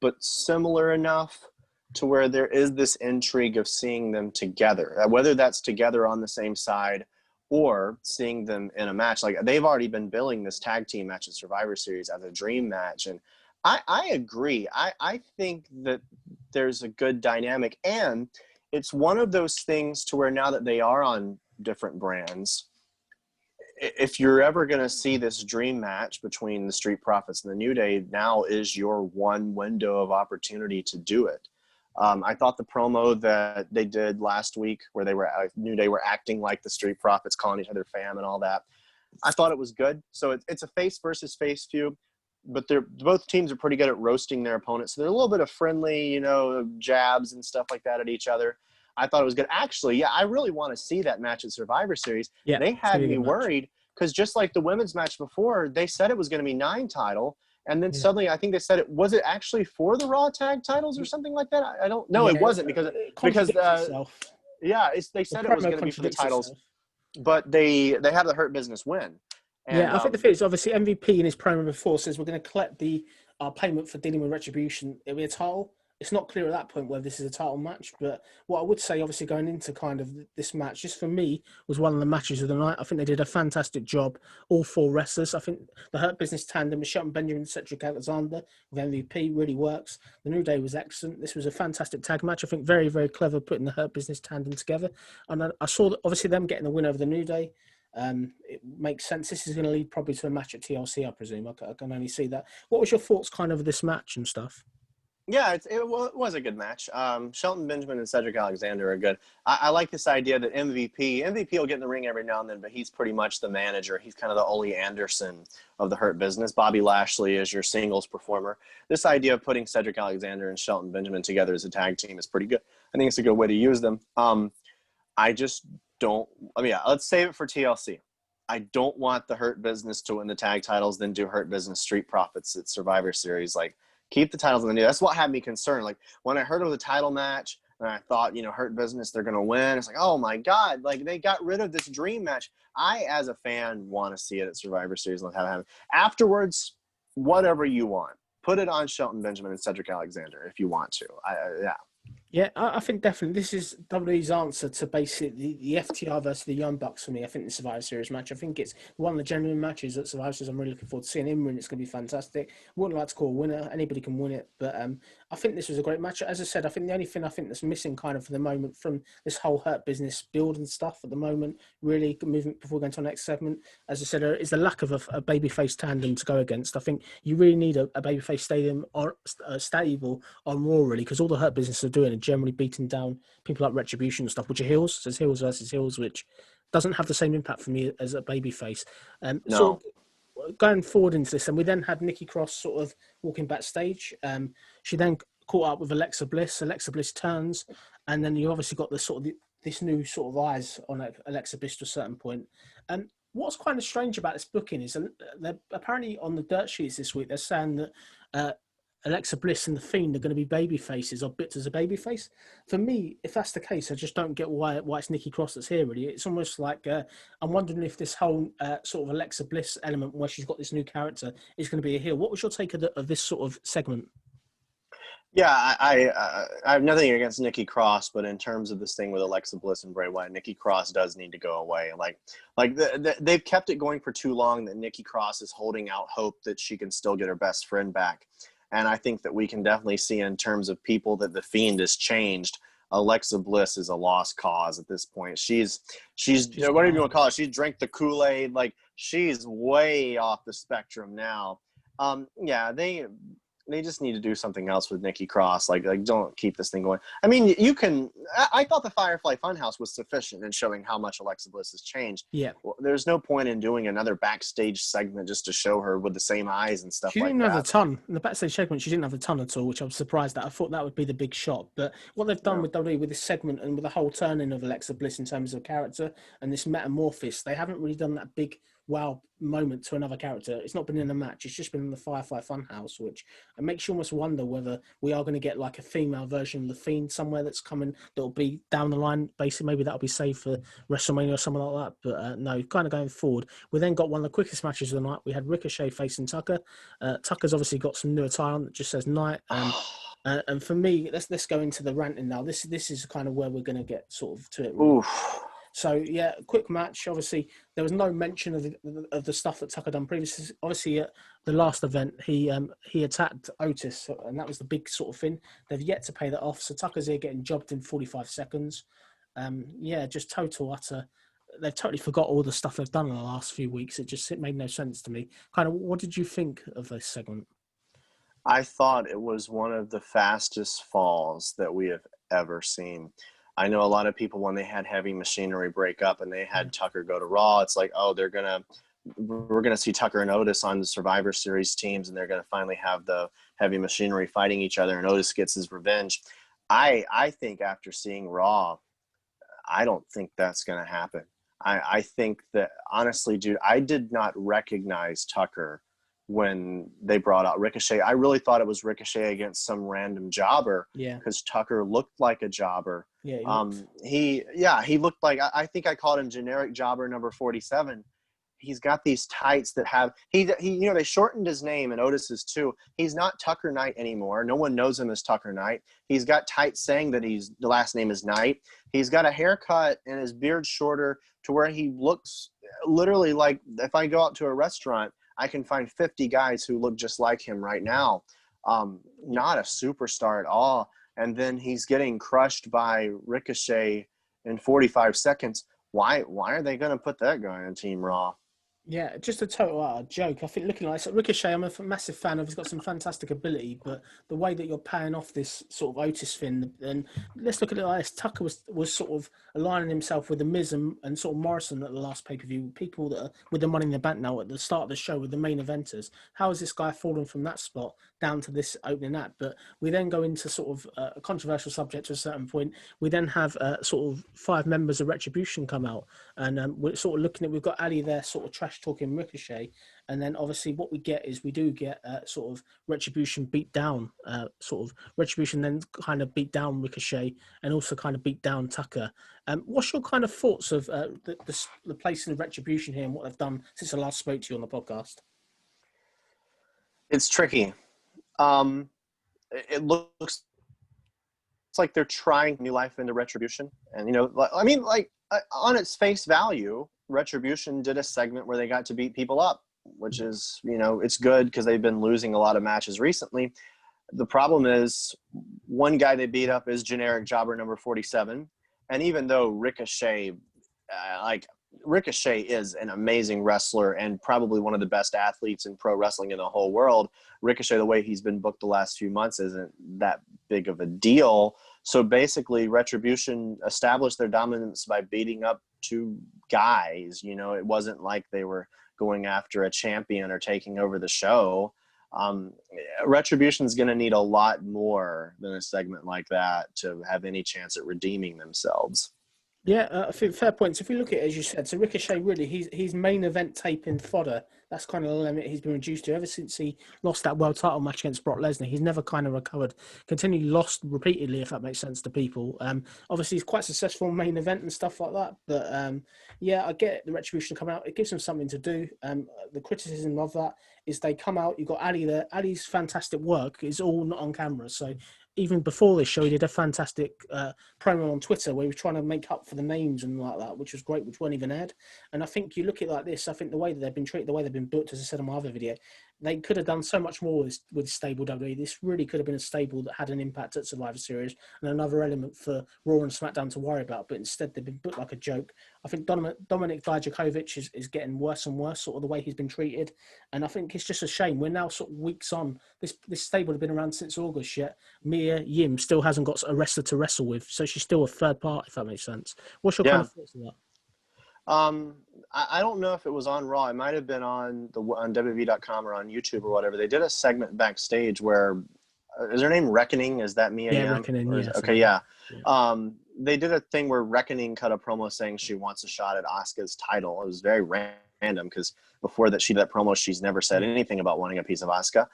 [SPEAKER 2] but similar enough to where there is this intrigue of seeing them together, whether that's together on the same side or seeing them in a match. Like they've already been billing this tag team match at Survivor Series as a dream match. And I agree. I think that there's a good dynamic, and it's one of those things to where now that they are on different brands, if you're ever going to see this dream match between the Street Profits and the New Day, now is your one window of opportunity to do it. I thought the promo that they did last week where New Day were acting like the Street Profits, calling each other fam and all that, I thought it was good. So it's a face versus face feud, but both teams are pretty good at roasting their opponents. So they're a little bit of friendly, jabs and stuff like that at each other. I thought it was good. Actually, yeah, I really want to see that match at Survivor Series.
[SPEAKER 1] Yeah,
[SPEAKER 2] they had me worried because just like the women's match before, they said it was going to be 9 title. And then suddenly, I think they said was it actually for the Raw tag titles or something like that? I don't know. It wasn't because they said it was going to be for the titles, but they had the Hurt Business win. And,
[SPEAKER 1] I think the thing is, obviously, MVP in his promo before says we're going to collect the payment for dealing with Retribution. It'll be a title. It's not clear at that point whether this is a title match, but what I would say, obviously, going into kind of this match, just for me, was one of the matches of the night. I think they did a fantastic job, all 4 wrestlers. I think the Hurt Business tandem with Shelton Benjamin and Cedric Alexander with MVP really works. The New Day was excellent. This was a fantastic tag match. I think very, very clever putting the Hurt Business tandem together. And I saw, obviously, them getting the win over the New Day. It makes sense. This is going to lead probably to a match at TLC, I presume. I can only see that. What was your thoughts kind of this match and stuff?
[SPEAKER 2] Yeah, it was a good match. Shelton Benjamin and Cedric Alexander are good. I like this idea that MVP will get in the ring every now and then, but he's pretty much the manager. He's kind of the Ole Anderson of the Hurt Business. Bobby Lashley is your singles performer. This idea of putting Cedric Alexander and Shelton Benjamin together as a tag team is pretty good. I think it's a good way to use them. I just don't – let's save it for TLC. I don't want the Hurt Business to win the tag titles, then do Hurt Business Street Profits at Survivor Series. Like, keep the titles in the new. That's what had me concerned. Like, when I heard it was a title match and I thought, Hurt Business, they're going to win. It's like, oh, my God. Like, they got rid of this dream match. I, as a fan, want to see it at Survivor Series and have it happen. Afterwards, whatever you want. Put it on Shelton Benjamin and Cedric Alexander if you want to.
[SPEAKER 1] Yeah, I think definitely this is WWE's answer to basically the FTR versus the Young Bucks for me. I think the Survivor Series match, I think it's one of the genuine matches at Survivor Series. I'm really looking forward to seeing him win. It's going to be fantastic. Wouldn't like to call a winner. Anybody can win it. But I think this was a great match. As I said, I think the only thing I think that's missing kind of for the moment from this whole Hurt Business build and stuff at the moment, really moving before going to the next segment, as I said, is the lack of a babyface tandem to go against. I think you really need a babyface stable on Raw, really, because all the Hurt Business are doing are generally beating down people like Retribution and stuff, which are heels. So it's heels versus heels, which doesn't have the same impact for me as a babyface.
[SPEAKER 2] No.
[SPEAKER 1] So going forward into this, and we then had Nikki Cross sort of walking backstage. She then caught up with Alexa Bliss. Alexa Bliss turns, and then you obviously got this new sort of eyes on Alexa Bliss to a certain point. And what's kind of strange about this booking is they're apparently on the dirt sheets this week, they're saying that Alexa Bliss and The Fiend are going to be baby faces or bits as a baby face. For me, if that's the case, I just don't get why it's Nikki Cross that's here, really. It's almost like I'm wondering if this whole sort of Alexa Bliss element where she's got this new character is going to be a heel. What was your take of this sort of segment?
[SPEAKER 2] Yeah, I have nothing against Nikki Cross, but in terms of this thing with Alexa Bliss and Bray Wyatt, Nikki Cross does need to go away. They've kept it going for too long that Nikki Cross is holding out hope that she can still get her best friend back. And I think that we can definitely see in terms of people that The Fiend has changed Alexa Bliss is a lost cause at this point. She's whatever you want to call it. She drank the Kool-Aid. Like, she's way off the spectrum now. Yeah, they just need to do something else with Nikki Cross. Like don't keep this thing going. I mean, you can. I thought the Firefly Funhouse was sufficient in showing how much Alexa Bliss has changed.
[SPEAKER 1] Yeah.
[SPEAKER 2] Well, there's no point in doing another backstage segment just to show her with the same eyes and stuff like that.
[SPEAKER 1] She didn't have a ton. In the backstage segment, she didn't have a ton at all, which I was surprised at. I thought that would be the big shot. But what they've done with WWE with this segment and with the whole turning of Alexa Bliss in terms of character and this metamorphosis, they haven't really done that big wow moment to another character. It's not been in a match. It's just been in the Firefly Funhouse, which it makes you almost wonder whether we are going to get like a female version of The Fiend somewhere that's coming that'll be down the line. Basically, maybe that'll be saved for WrestleMania or something like that. But no, kind of going forward. We then got one of the quickest matches of the night. We had Ricochet facing Tucker. Tucker's obviously got some new attire on that just says Night. And for me, let's go into the ranting now. This is kind of where we're going to get sort of to it. Really. So, yeah, quick match. Obviously, there was no mention of the stuff that Tucker done previously. Obviously, at the last event, he attacked Otis, and that was the big sort of thing. They've yet to pay that off. So Tucker's here getting jobbed in 45 seconds. Yeah, just total utter. They've totally forgot all the stuff they've done in the last few weeks. It made no sense to me. Kind of, what did you think of this segment?
[SPEAKER 2] I thought it was one of the fastest falls that we have ever seen. I know a lot of people, when they had Heavy Machinery break up and they had Tucker go to Raw, it's like, oh, we're going to see Tucker and Otis on the Survivor Series teams, and they're going to finally have the Heavy Machinery fighting each other, and Otis gets his revenge. I think after seeing Raw, I don't think that's going to happen. I think that, honestly, dude, I did not recognize Tucker when they brought out Ricochet. I really thought it was Ricochet against some random jobber.
[SPEAKER 1] Yeah.
[SPEAKER 2] Because Tucker looked like a jobber.
[SPEAKER 1] Yeah.
[SPEAKER 2] He looked like, I think I called him generic jobber number 47. He's got these tights that have, they shortened his name, and Otis's too. He's not Tucker Knight anymore. No one knows him as Tucker Knight. He's got tights saying that the last name is Knight. He's got a haircut and his beard shorter to where he looks literally like, if I go out to a restaurant, I can find 50 guys who look just like him right now. Not a superstar at all. And then he's getting crushed by Ricochet in 45 seconds. Why are they going to put that guy on Team Raw?
[SPEAKER 1] Yeah, just a total joke. I think looking like Ricochet, I'm a massive fan of. He's got some fantastic ability, but the way that you're paying off this sort of Otis thing, and let's look at it like this. Tucker was sort of aligning himself with the Miz and sort of Morrison at the last pay-per-view, people that are with the Money in the Bank now at the start of the show with the main eventers. How has this guy fallen from that spot down to this opening act? But we then go into sort of a controversial subject to a certain point. We then have sort of 5 members of Retribution come out, and we're sort of looking at, we've got Ali there sort of trash talking Ricochet, and then obviously what we get sort of Retribution beat down, Retribution then kind of beat down Ricochet and also kind of beat down Tucker. What's your kind of thoughts of the placing of Retribution here and what they've done since I last spoke to you on the podcast?
[SPEAKER 2] It's tricky. It looks like they're trying new life into Retribution, and on its face value, Retribution did a segment where they got to beat people up, which is, it's good because they've been losing a lot of matches recently. The problem is one guy they beat up is generic jobber number 47. And even though Ricochet is an amazing wrestler and probably one of the best athletes in pro wrestling in the whole world, Ricochet, the way he's been booked the last few months, isn't that big of a deal. So basically, Retribution established their dominance by beating up 2 guys. It wasn't like they were going after a champion or taking over the show. Retribution's going to need a lot more than a segment like that to have any chance at redeeming themselves.
[SPEAKER 1] Yeah, I think fair points. If we look at it, as you said, so Ricochet really, he's main event taping fodder. That's kind of the limit he's been reduced to ever since he lost that world title match against Brock Lesnar. He's never kind of recovered, continually lost repeatedly, if that makes sense to people. Obviously, he's quite successful in main event and stuff like that. But yeah, I get the Retribution coming out. It gives them something to do. The criticism of that is they come out, you've got Ali there. Ali's fantastic work is all not on camera. So even before this show, he did a fantastic promo on Twitter where he was trying to make up for the names and like that, which was great, which weren't even aired. And I think you look at it like this, I think the way that they've been treated, the way they've been booked, as I said in my other video, they could have done so much more with stable WWE. This really could have been a stable that had an impact at Survivor Series and another element for Raw and SmackDown to worry about. But instead, they've been booked like a joke. I think Dominic Dijakovic is getting worse and worse, sort of the way he's been treated. And I think it's just a shame. We're now sort of weeks on. This stable has been around since August, yet Mia Yim still hasn't got a wrestler to wrestle with. So she's still a third party, if that makes sense. What's your kind of thoughts on that?
[SPEAKER 2] I don't know if it was on Raw. It might have been on WWE.com or on YouTube or whatever. They did a segment backstage where is her name Reckoning? Is that Mia?
[SPEAKER 1] Yeah, Reckoning. Yeah.
[SPEAKER 2] Okay, yeah. They did a thing where Reckoning cut a promo saying she wants a shot at Asuka's title. It was very random because before that she did that promo, she's never said anything about wanting a piece of Asuka.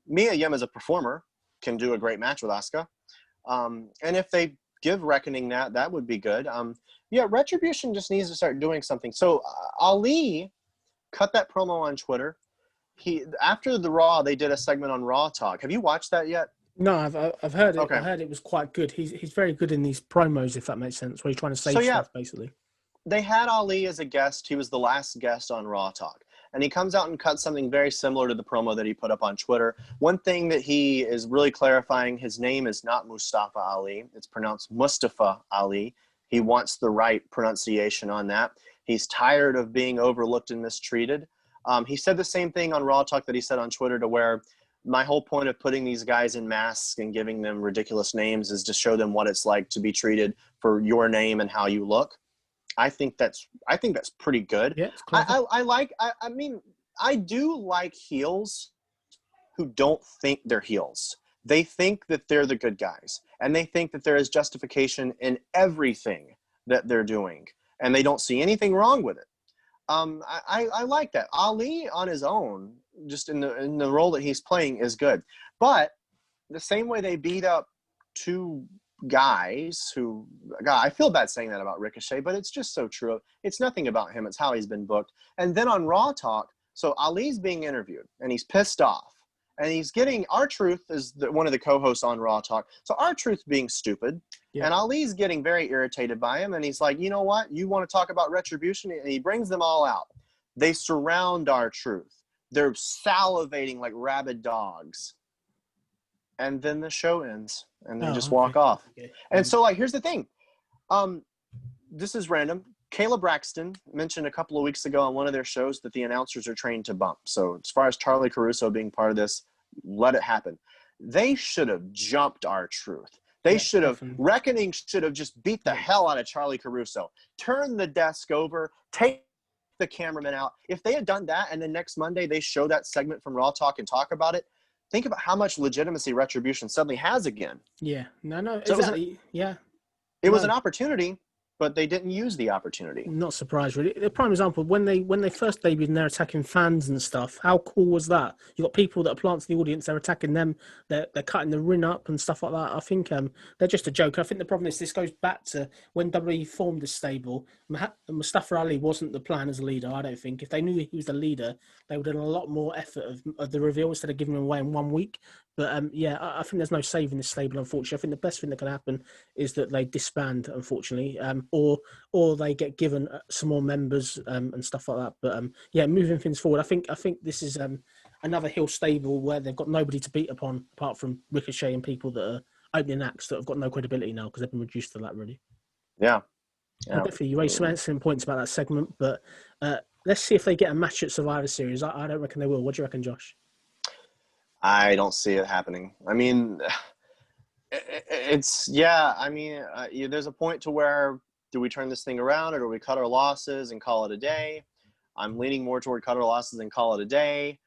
[SPEAKER 2] Mia Yim as a performer can do a great match with Asuka. And if they give Reckoning that would be good. Yeah, Retribution just needs to start doing something. So Ali cut that promo on Twitter. After the Raw, they did a segment on Raw Talk. Have you watched that yet?
[SPEAKER 1] No, I've heard it.
[SPEAKER 2] Okay.
[SPEAKER 1] I heard it was quite good. He's very good in these promos, if that makes sense, where he's trying to say stuff, basically.
[SPEAKER 2] They had Ali as a guest. He was the last guest on Raw Talk. And he comes out and cuts something very similar to the promo that he put up on Twitter. One thing that he is really clarifying, his name is not Mustafa Ali. It's pronounced Mustafa Ali. He wants the right pronunciation on that. He's tired of being overlooked and mistreated. He said the same thing on Raw Talk that he said on Twitter, to where my whole point of putting these guys in masks and giving them ridiculous names is to show them what it's like to be treated for your name and how you look. I think that's pretty good.
[SPEAKER 1] Yeah,
[SPEAKER 2] I do like heels who don't think they're heels. They think that they're the good guys, and they think that there is justification in everything that they're doing, and they don't see anything wrong with it. I like that. Ali on his own, just in the role that he's playing, is good. But the same way they beat up two guys who, God, I feel bad saying that about Ricochet, but it's just so true. It's nothing about him. It's how he's been booked. And then on Raw Talk, so Ali's being interviewed, and he's pissed off. And he's getting, R-Truth is one of the co-hosts on Raw Talk. So R-Truth being stupid. Yeah. And Ali's getting very irritated by him. And he's like, you know what? You want to talk about Retribution? And he brings them all out. They surround R-Truth. They're salivating like rabid dogs. And then the show ends. And they just walk off. Okay. And so, like, here's the thing. This is random. Kayla Braxton mentioned a couple of weeks ago on one of their shows that the announcers are trained to bump. So as far as Charlie Caruso being part of this, let it happen. They should have jumped R-Truth. They should have, Reckoning should have just beat the hell out of Charlie Caruso. Turn the desk over, take the cameraman out. If they had done that and then next Monday they show that segment from Raw Talk and talk about it, think about how much legitimacy Retribution suddenly has again.
[SPEAKER 1] Yeah, no,
[SPEAKER 2] so
[SPEAKER 1] exactly.
[SPEAKER 2] It was an opportunity, but they didn't use the opportunity.
[SPEAKER 1] Not surprised, really. The prime example, when they first debuted and they're attacking fans and stuff, how cool was that? You got people that are planted in the audience, they're attacking them, they're cutting the ring up and stuff like that. I think they're just a joke. I think the problem is this goes back to when WWE formed this stable. Mustafa Ali wasn't the plan as a leader, I don't think. If they knew he was the leader, they would have done a lot more effort of the reveal instead of giving him away in 1 week. But I think there's no saving this stable, unfortunately. I think the best thing that can happen is that they disband, unfortunately, or they get given some more members and stuff like that. But moving things forward, I think this is another heel stable where they've got nobody to beat upon apart from Ricochet and people that are opening acts that have got no credibility now because they've been reduced to that, really.
[SPEAKER 2] Yeah.
[SPEAKER 1] Definitely, you raised some excellent points about that segment, but let's see if they get a match at Survivor Series. I don't reckon they will. What do you reckon, Josh?
[SPEAKER 2] I don't see it happening. I mean, there's a point to where, do we turn this thing around or do we cut our losses and call it a day? I'm leaning more toward cut our losses and call it a day.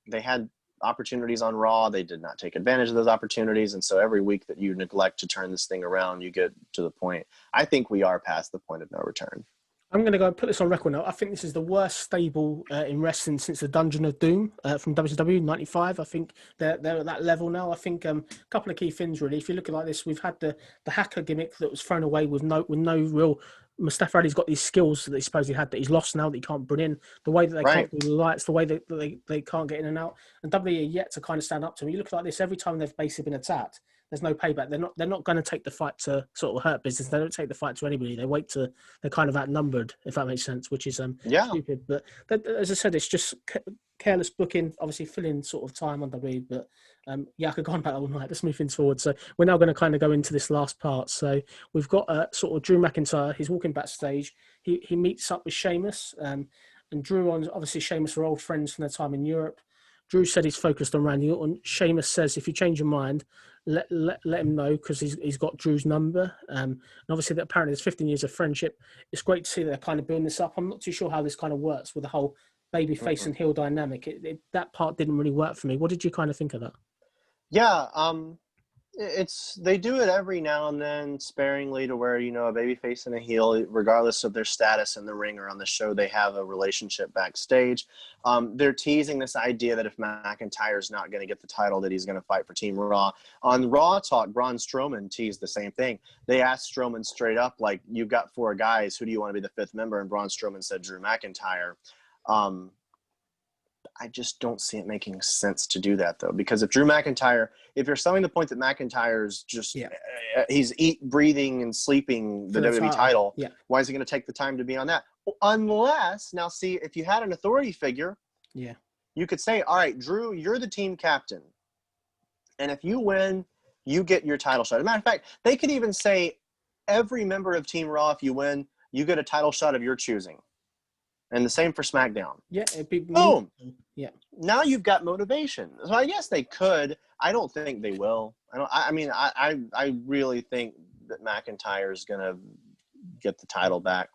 [SPEAKER 2] They had opportunities on Raw. They did not take advantage of those opportunities. And so every week that you neglect to turn this thing around, you get to the point. I think we are past the point of no return.
[SPEAKER 1] I'm going to go and put this on record now. I think this is the worst stable in wrestling since the Dungeon of Doom from WCW 95. I think they're at that level now. I think a couple of key things, really. If you look at it like this, we've had the hacker gimmick that was thrown away with no real Mustafa Ali's got these skills that he supposedly had that he's lost now that he can't bring in. The way that they
[SPEAKER 2] Right.
[SPEAKER 1] can't do the lights, the way that they can't get in and out. And WWE are yet to kind of stand up to him. You look like this every time they've basically been attacked. There's no payback. They're not going to take the fight to sort of hurt business. They don't take the fight to anybody. They wait to they're kind of outnumbered, if that makes sense, which is stupid. But as I said, it's just careless booking. Obviously, filling sort of time on WWE. But I could go on about that all night. Let's move things forward. So we're now going to kind of go into this last part. So we've got sort of Drew McIntyre. He's walking backstage. He meets up with Sheamus. And Drew, obviously, Sheamus are old friends from their time in Europe. Drew said he's focused on Randy Orton. Sheamus says if you change your mind, let him know because he's got Drew's number. And obviously, that apparently there's 15 years of friendship. It's great to see that they're kind of building this up. I'm not too sure how this kind of works with the whole baby face and heel dynamic. That part didn't really work for me. What did you kind of think of that?
[SPEAKER 2] Yeah, they do it every now and then sparingly to where, a baby face and a heel, regardless of their status in the ring or on the show, they have a relationship backstage. They're teasing this idea that if McIntyre's not going to get the title, that he's going to fight for Team Raw. On Raw Talk, Braun Strowman teased the same thing. They asked Strowman straight up, like, you've got 4 guys, who do you want to be the 5th member? And Braun Strowman said Drew McIntyre. I just don't see it making sense to do that, though, because if Drew McIntyre, if you're selling the point that McIntyre's just, he's breathing and sleeping the WWE title, why is he going to take the time to be on that? Unless, now see, if you had an authority figure, you could say, all right, Drew, you're the team captain. And if you win, you get your title shot. As a matter of fact, they could even say every member of Team Raw, if you win, you get a title shot of your choosing. And the same for SmackDown.
[SPEAKER 1] Yeah, it'd be
[SPEAKER 2] boom.
[SPEAKER 1] Yeah.
[SPEAKER 2] Now you've got motivation. So I guess they could. I don't think they will. I really think that McIntyre is going to get the title back.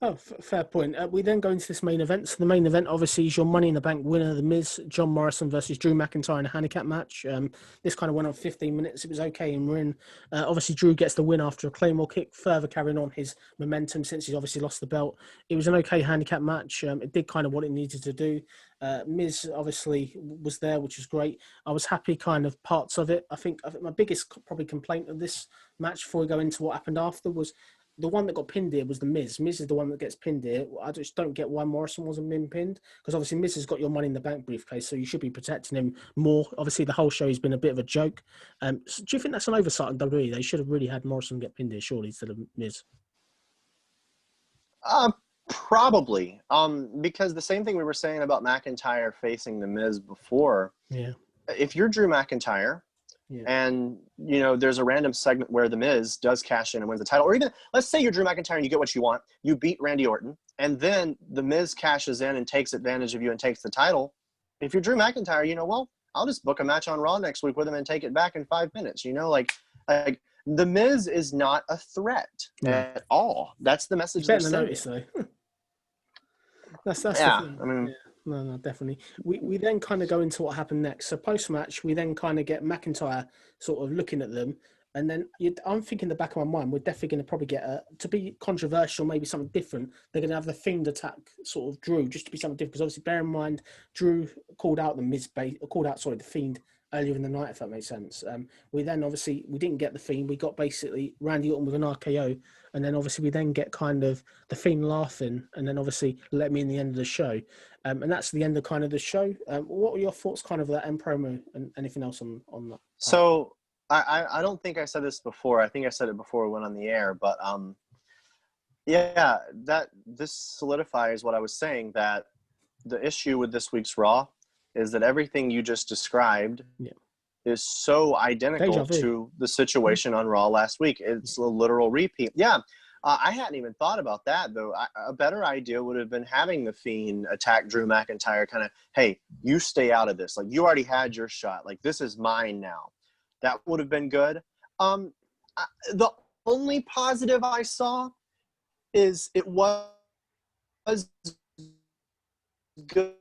[SPEAKER 1] Oh, fair point. We then go into this main event. So the main event, obviously, is your Money in the Bank winner, The Miz, John Morrison versus Drew McIntyre in a handicap match. This kind of went on 15 minutes. It was okay, and we're in. Obviously, Drew gets the win after a Claymore kick, further carrying on his momentum since he's obviously lost the belt. It was an okay handicap match. It did kind of what it needed to do. Miz obviously was there, which was great. I was happy kind of parts of it. I think my biggest probably complaint of this match before we go into what happened after was the one that got pinned here was the Miz. Miz is the one that gets pinned here. I just don't get why Morrison wasn't being pinned because obviously Miz has got your Money in the Bank briefcase, so you should be protecting him more. Obviously, the whole show has been a bit of a joke. So do you think that's an oversight in WWE? They should have really had Morrison get pinned here, surely, instead of Miz.
[SPEAKER 2] Probably. Because the same thing we were saying about McIntyre facing the Miz before.
[SPEAKER 1] Yeah.
[SPEAKER 2] If you're Drew McIntyre, and, there's a random segment where The Miz does cash in and wins the title. Or even, let's say you're Drew McIntyre and you get what you want. You beat Randy Orton. And then The Miz cashes in and takes advantage of you and takes the title. If you're Drew McIntyre, I'll just book a match on Raw next week with him and take it back in 5 minutes. Like The Miz is not a threat at all. That's the message they're sending.
[SPEAKER 1] Notice, though. that's the thing. No, definitely. We then kind of go into what happened next. So post-match, we then kind of get McIntyre sort of looking at them. And then I'm thinking in the back of my mind, we're definitely going to probably get, to be controversial, maybe something different, they're going to have the Fiend attack sort of Drew, just to be something different. Because obviously, bear in mind, Drew called out the Fiend earlier in the night, if that makes sense. We then obviously, we didn't get the Fiend. We got basically Randy Orton with an RKO. And then obviously we then get kind of the Fiend laughing and then obviously let me in the end of the show. And that's the end of kind of the show. What were your thoughts kind of that end promo and anything else on that?
[SPEAKER 2] So I don't think I said this before. I think I said it before we went on the air, but this solidifies what I was saying, that the issue with this week's Raw is that everything you just described is so identical to the situation on Raw last week. It's a literal repeat. Yeah, I hadn't even thought about that, though. A better idea would have been having the Fiend attack Drew McIntyre, kind of, hey, you stay out of this. Like, you already had your shot. Like, this is mine now. That would have been good. The only positive I saw is it was good.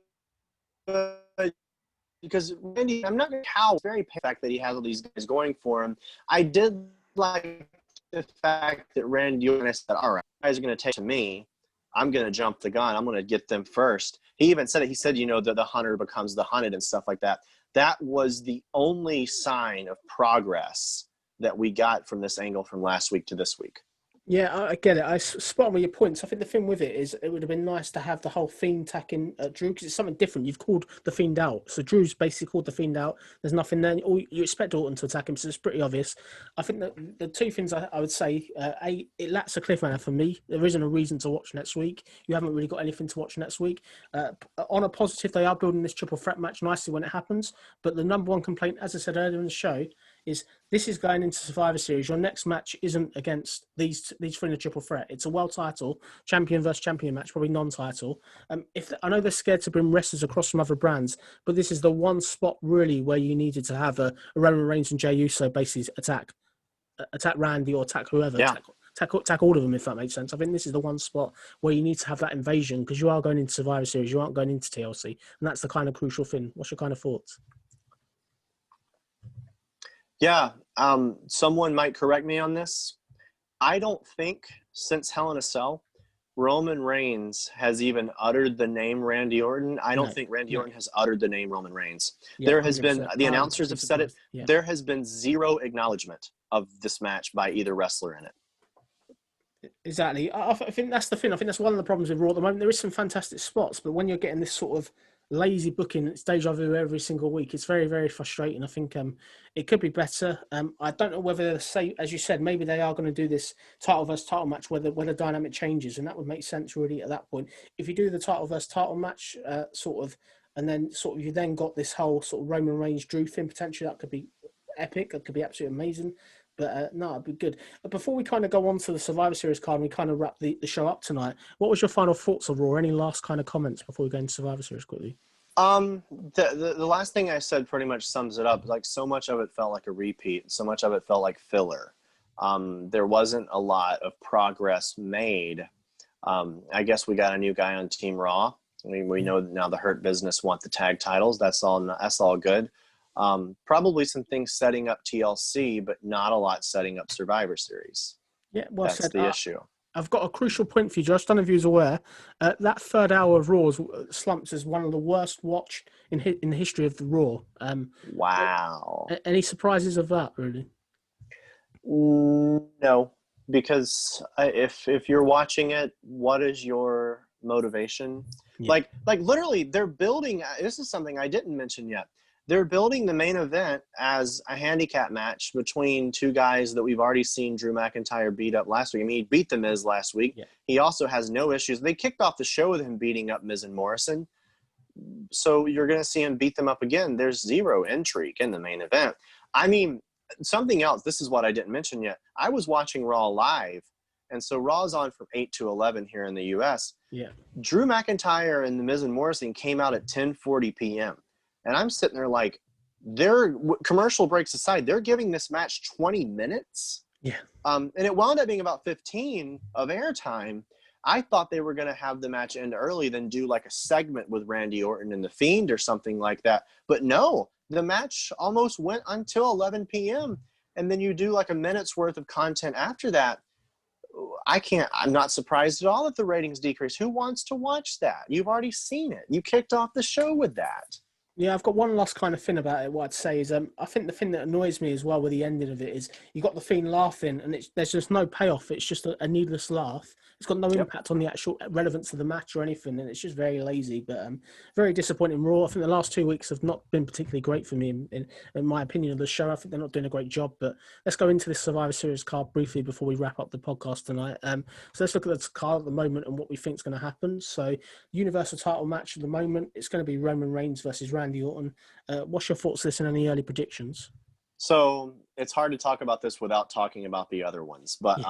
[SPEAKER 2] Because Randy, I'm not going to cow very the fact that he has all these guys going for him. I did like the fact that Randy Orton said, all right, you guys are going to take to me. I'm going to jump the gun. I'm going to get them first. He even said it. He said, that the hunter becomes the hunted and stuff like that. That was the only sign of progress that we got from this angle from last week to this week.
[SPEAKER 1] Yeah, I get it. Spot on with your points. I think the thing with it is it would have been nice to have the whole Fiend attacking Drew because it's something different. You've called the Fiend out. So Drew's basically called the Fiend out. There's nothing there. All you expect Orton to attack him, so it's pretty obvious. I think that the two things I would say, it lacks a cliffhanger for me. There isn't a reason to watch next week. You haven't really got anything to watch next week. On a positive, they are building this triple threat match nicely when it happens. But the number one complaint, as I said earlier in the show, is this is going into Survivor Series. Your next match isn't against these three in a triple threat. It's a world title, champion versus champion match, probably non-title. If I know they're scared to bring wrestlers across from other brands, but this is the one spot really where you needed to have a Roman Reigns and Jey Uso basically attack Randy or attack whoever.
[SPEAKER 2] Yeah.
[SPEAKER 1] Attack all of them, if that makes sense. I think this is the one spot where you need to have that invasion because you are going into Survivor Series, you aren't going into TLC, and that's the kind of crucial thing. What's your kind of thoughts?
[SPEAKER 2] Yeah, someone might correct me on this. I don't think since Hell in a Cell, Roman Reigns has even uttered the name Randy Orton. I don't think Randy Orton has uttered the name Roman Reigns.
[SPEAKER 1] Yeah,
[SPEAKER 2] There has been,
[SPEAKER 1] 100%.
[SPEAKER 2] the announcers have said it,
[SPEAKER 1] Yeah.
[SPEAKER 2] there has been zero acknowledgement of this match by either wrestler in it.
[SPEAKER 1] Exactly. I think that's the thing. I think that's one of the problems with Raw at the moment. There is some fantastic spots, but when you're getting this sort of lazy booking, it's deja vu every single week. It's very, very frustrating. I think it could be better. I don't know whether, say, as you said, maybe they are going to do this title versus title match where the dynamic changes, and that would make sense really at that point. If you do the title versus title match, and then you then got this whole sort of Roman Reigns Drew thing potentially, that could be epic. That could be absolutely amazing. But no, it'd be good. Before we kind of go on to the Survivor Series card and we kind of wrap the show up tonight, what was your final thoughts of Raw? Any last kind of comments before we go into Survivor Series quickly?
[SPEAKER 2] The last thing I said pretty much sums it up. Like, so much of it felt like a repeat. So much of it felt like filler. There wasn't a lot of progress made. I guess we got a new guy on Team Raw. We know now the Hurt Business want the tag titles. That's all good. Probably some things setting up TLC, but not a lot setting up Survivor Series.
[SPEAKER 1] Yeah, well
[SPEAKER 2] That's
[SPEAKER 1] said.
[SPEAKER 2] the issue.
[SPEAKER 1] I've got a crucial point for you, Josh. I don't know if you was aware. That third hour of Raw slumps as one of the worst watched in the history of the Raw.
[SPEAKER 2] Wow.
[SPEAKER 1] Any surprises of that, really?
[SPEAKER 2] No, because if you're watching it, what is your motivation? Yeah. Like literally, they're building. This is something I didn't mention yet. They're building the main event as a handicap match between two guys that we've already seen Drew McIntyre beat up last week. I mean, he beat The Miz last week. Yeah. He also has no issues. They kicked off the show with him beating up Miz and Morrison. So you're going to see him beat them up again. There's zero intrigue in the main event. I mean, something else. This is what I didn't mention yet. I was watching Raw live. And so Raw's on from 8 to 11 here in the U.S.
[SPEAKER 1] Yeah.
[SPEAKER 2] Drew McIntyre and The Miz and Morrison came out at 10:40 p.m. And I'm sitting there like, their commercial breaks aside, they're giving this match 20 minutes.
[SPEAKER 1] Yeah.
[SPEAKER 2] And it wound up being about 15 of airtime. I thought they were going to have the match end early, then do like a segment with Randy Orton and The Fiend or something like that. But no, the match almost went until 11 p.m. And then you do like a minute's worth of content after that. I'm not surprised at all if the ratings decrease. Who wants to watch that? You've already seen it. You kicked off the show with that.
[SPEAKER 1] Yeah, I've got one last kind of thing about it. What I'd say is, I think the thing that annoys me as well with the ending of it is you got the Fiend laughing, and there's just no payoff. It's just a needless laugh. It's got no impact on the actual relevance of the match or anything, and it's just very lazy. But very disappointing. Raw. I think the last 2 weeks have not been particularly great for me, in my opinion of the show. I think they're not doing a great job. But let's go into this Survivor Series card briefly before we wrap up the podcast tonight. So let's look at the card at the moment and what we think is going to happen. So Universal title match at the moment, it's going to be Roman Reigns versus Randy Orton. What's your thoughts on this and any early predictions?
[SPEAKER 2] So it's hard to talk about this without talking about the other ones. But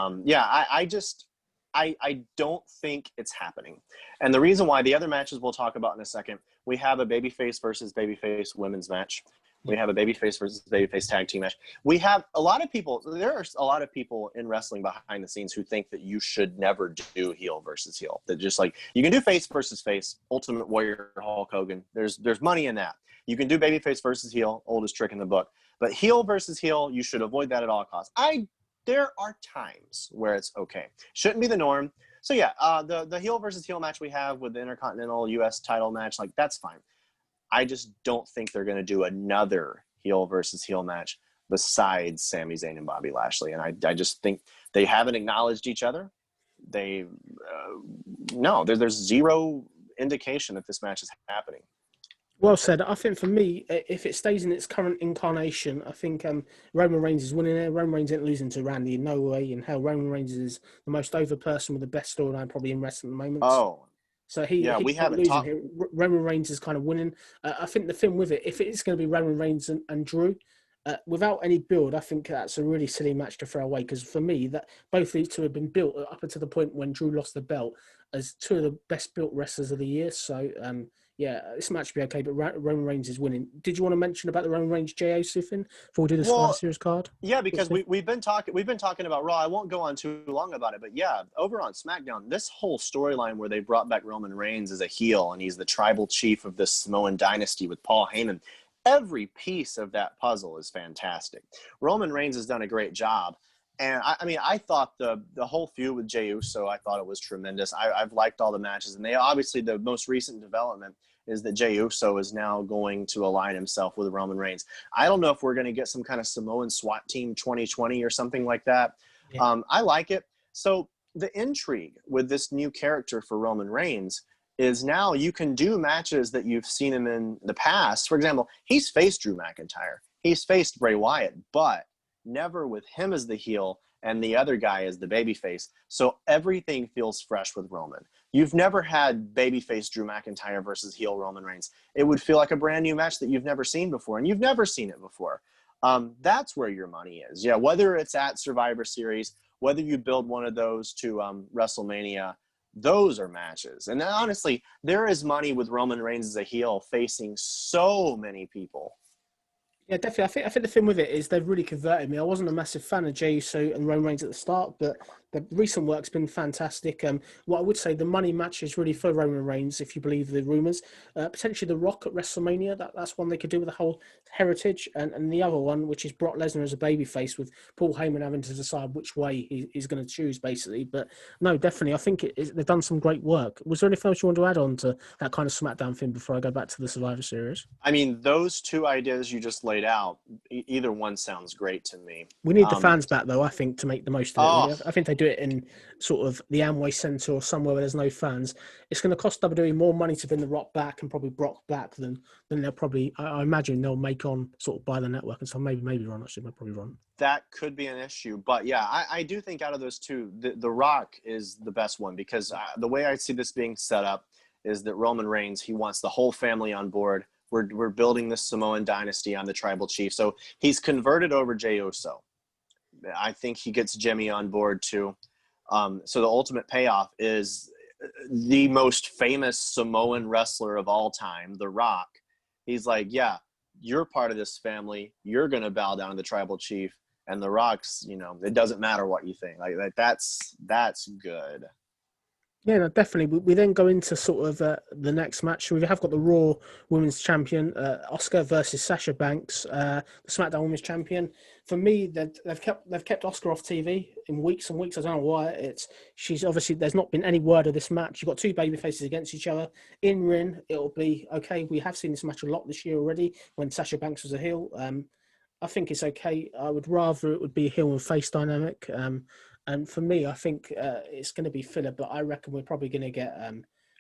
[SPEAKER 2] I don't think it's happening. And the reason why, the other matches we'll talk about in a second, we have a babyface versus babyface women's match. We have a babyface versus babyface tag team match. We have a lot of people. There are a lot of people in wrestling behind the scenes who think that you should never do heel versus heel. That just like, you can do face versus face, Ultimate Warrior, Hulk Hogan. There's money in that. You can do babyface versus heel, oldest trick in the book. But heel versus heel, you should avoid that at all costs. There are times where it's okay. Shouldn't be the norm. So yeah, the heel versus heel match we have with the Intercontinental U.S. title match, like, that's fine. I just don't think they're going to do another heel versus heel match. besides Sami Zayn and Bobby Lashley. And I just think they haven't acknowledged each other. No, there's zero indication that this match is happening.
[SPEAKER 1] Well said. I think for me, if it stays in its current incarnation, I think Roman Reigns is winning it. Roman Reigns ain't losing to Randy in no way in hell. Roman Reigns is the most over person with the best storyline probably in wrestling at the moment.
[SPEAKER 2] Oh,
[SPEAKER 1] So
[SPEAKER 2] yeah, we
[SPEAKER 1] he's not
[SPEAKER 2] haven't
[SPEAKER 1] losing
[SPEAKER 2] talked.
[SPEAKER 1] here. Roman Reigns is kind of winning. I think the thing with it, if it is going to be Roman Reigns and Drew, without any build, I think that's a really silly match to throw away. Because for me, that both these two have been built up until the point when Drew lost the belt as two of the best built wrestlers of the year. So yeah, this match will be okay. But Roman Reigns is winning. Did you want to mention about the Roman Reigns Jey Uso thing before we do the Survivor Series card?
[SPEAKER 2] Yeah, because we've been talking about Raw. I won't go on too long about it, but yeah, over on SmackDown, this whole storyline where they brought back Roman Reigns as a heel and he's the tribal chief of this Samoan dynasty with Paul Heyman. Every piece of that puzzle is fantastic. Roman Reigns has done a great job. And I mean, I thought the whole feud with Jey Uso, I thought it was tremendous. I've liked all the matches, and they obviously, the most recent development is that Jey Uso is now going to align himself with Roman Reigns. I don't know if we're going to get some kind of Samoan SWAT team 2020 or something like that. Yeah. I like it. So the intrigue with this new character for Roman Reigns is now you can do matches that you've seen him in the past. For example, he's faced Drew McIntyre. He's faced Bray Wyatt, but never with him as the heel and the other guy as the babyface. So everything feels fresh with Roman. You've never had babyface Drew McIntyre versus heel Roman Reigns. It would feel like a brand new match that you've never seen before, and you've never seen it before. That's where your money is. Yeah, whether it's at Survivor Series, whether you build one of those to WrestleMania, those are matches. And honestly, there is money with Roman Reigns as a heel facing so many people.
[SPEAKER 1] Yeah, definitely. I think the thing with it is they've really converted me. I wasn't a massive fan of Jey Uso and Roman Reigns at the start, but the recent work's been fantastic. What I would say, the money match is really for Roman Reigns, if you believe the rumours. Potentially The Rock at WrestleMania, that's one they could do with the whole heritage. And the other one, which is Brock Lesnar as a babyface, with Paul Heyman having to decide which way he's going to choose, basically. But no, definitely, I think they've done some great work. Was there anything else you want to add on to that kind of SmackDown thing before I go back to the Survivor Series?
[SPEAKER 2] I mean, those two ideas you just laid out, either one sounds great to me.
[SPEAKER 1] We need the fans back, though, I think, to make the most of it.
[SPEAKER 2] Oh,
[SPEAKER 1] I think they do it in sort of the Amway Centre or somewhere where there's no fans. It's going to cost WWE more money to bring The Rock back and probably Brock back than they'll probably, I imagine they'll make on sort of by the network. And so maybe Ron, actually, might probably Ron.
[SPEAKER 2] That could be an issue. But yeah, I do think out of those two, the Rock is the best one, because the way I see this being set up is that Roman Reigns, he wants the whole family on board. We're building this Samoan dynasty on the tribal chief. So he's converted over Jey Uso. I think he gets Jimmy on board too. So the ultimate payoff is the most famous Samoan wrestler of all time, The Rock. He's like, yeah, you're part of this family. You're going to bow down to the tribal chief. And The Rock's, it doesn't matter what you think. Like that's good.
[SPEAKER 1] Yeah, no, definitely. We then go into sort of the next match. We have got the Raw Women's Champion, Asuka versus Sasha Banks, the SmackDown Women's Champion. For me, they've kept Asuka off TV in weeks and weeks. I don't know why. She's obviously, there's not been any word of this match. You've got two baby faces against each other. In ring, it'll be okay. We have seen this match a lot this year already when Sasha Banks was a heel. I think it's okay. I would rather it would be a heel and face dynamic. And for me, I think it's going to be filler, but I reckon we're probably going to get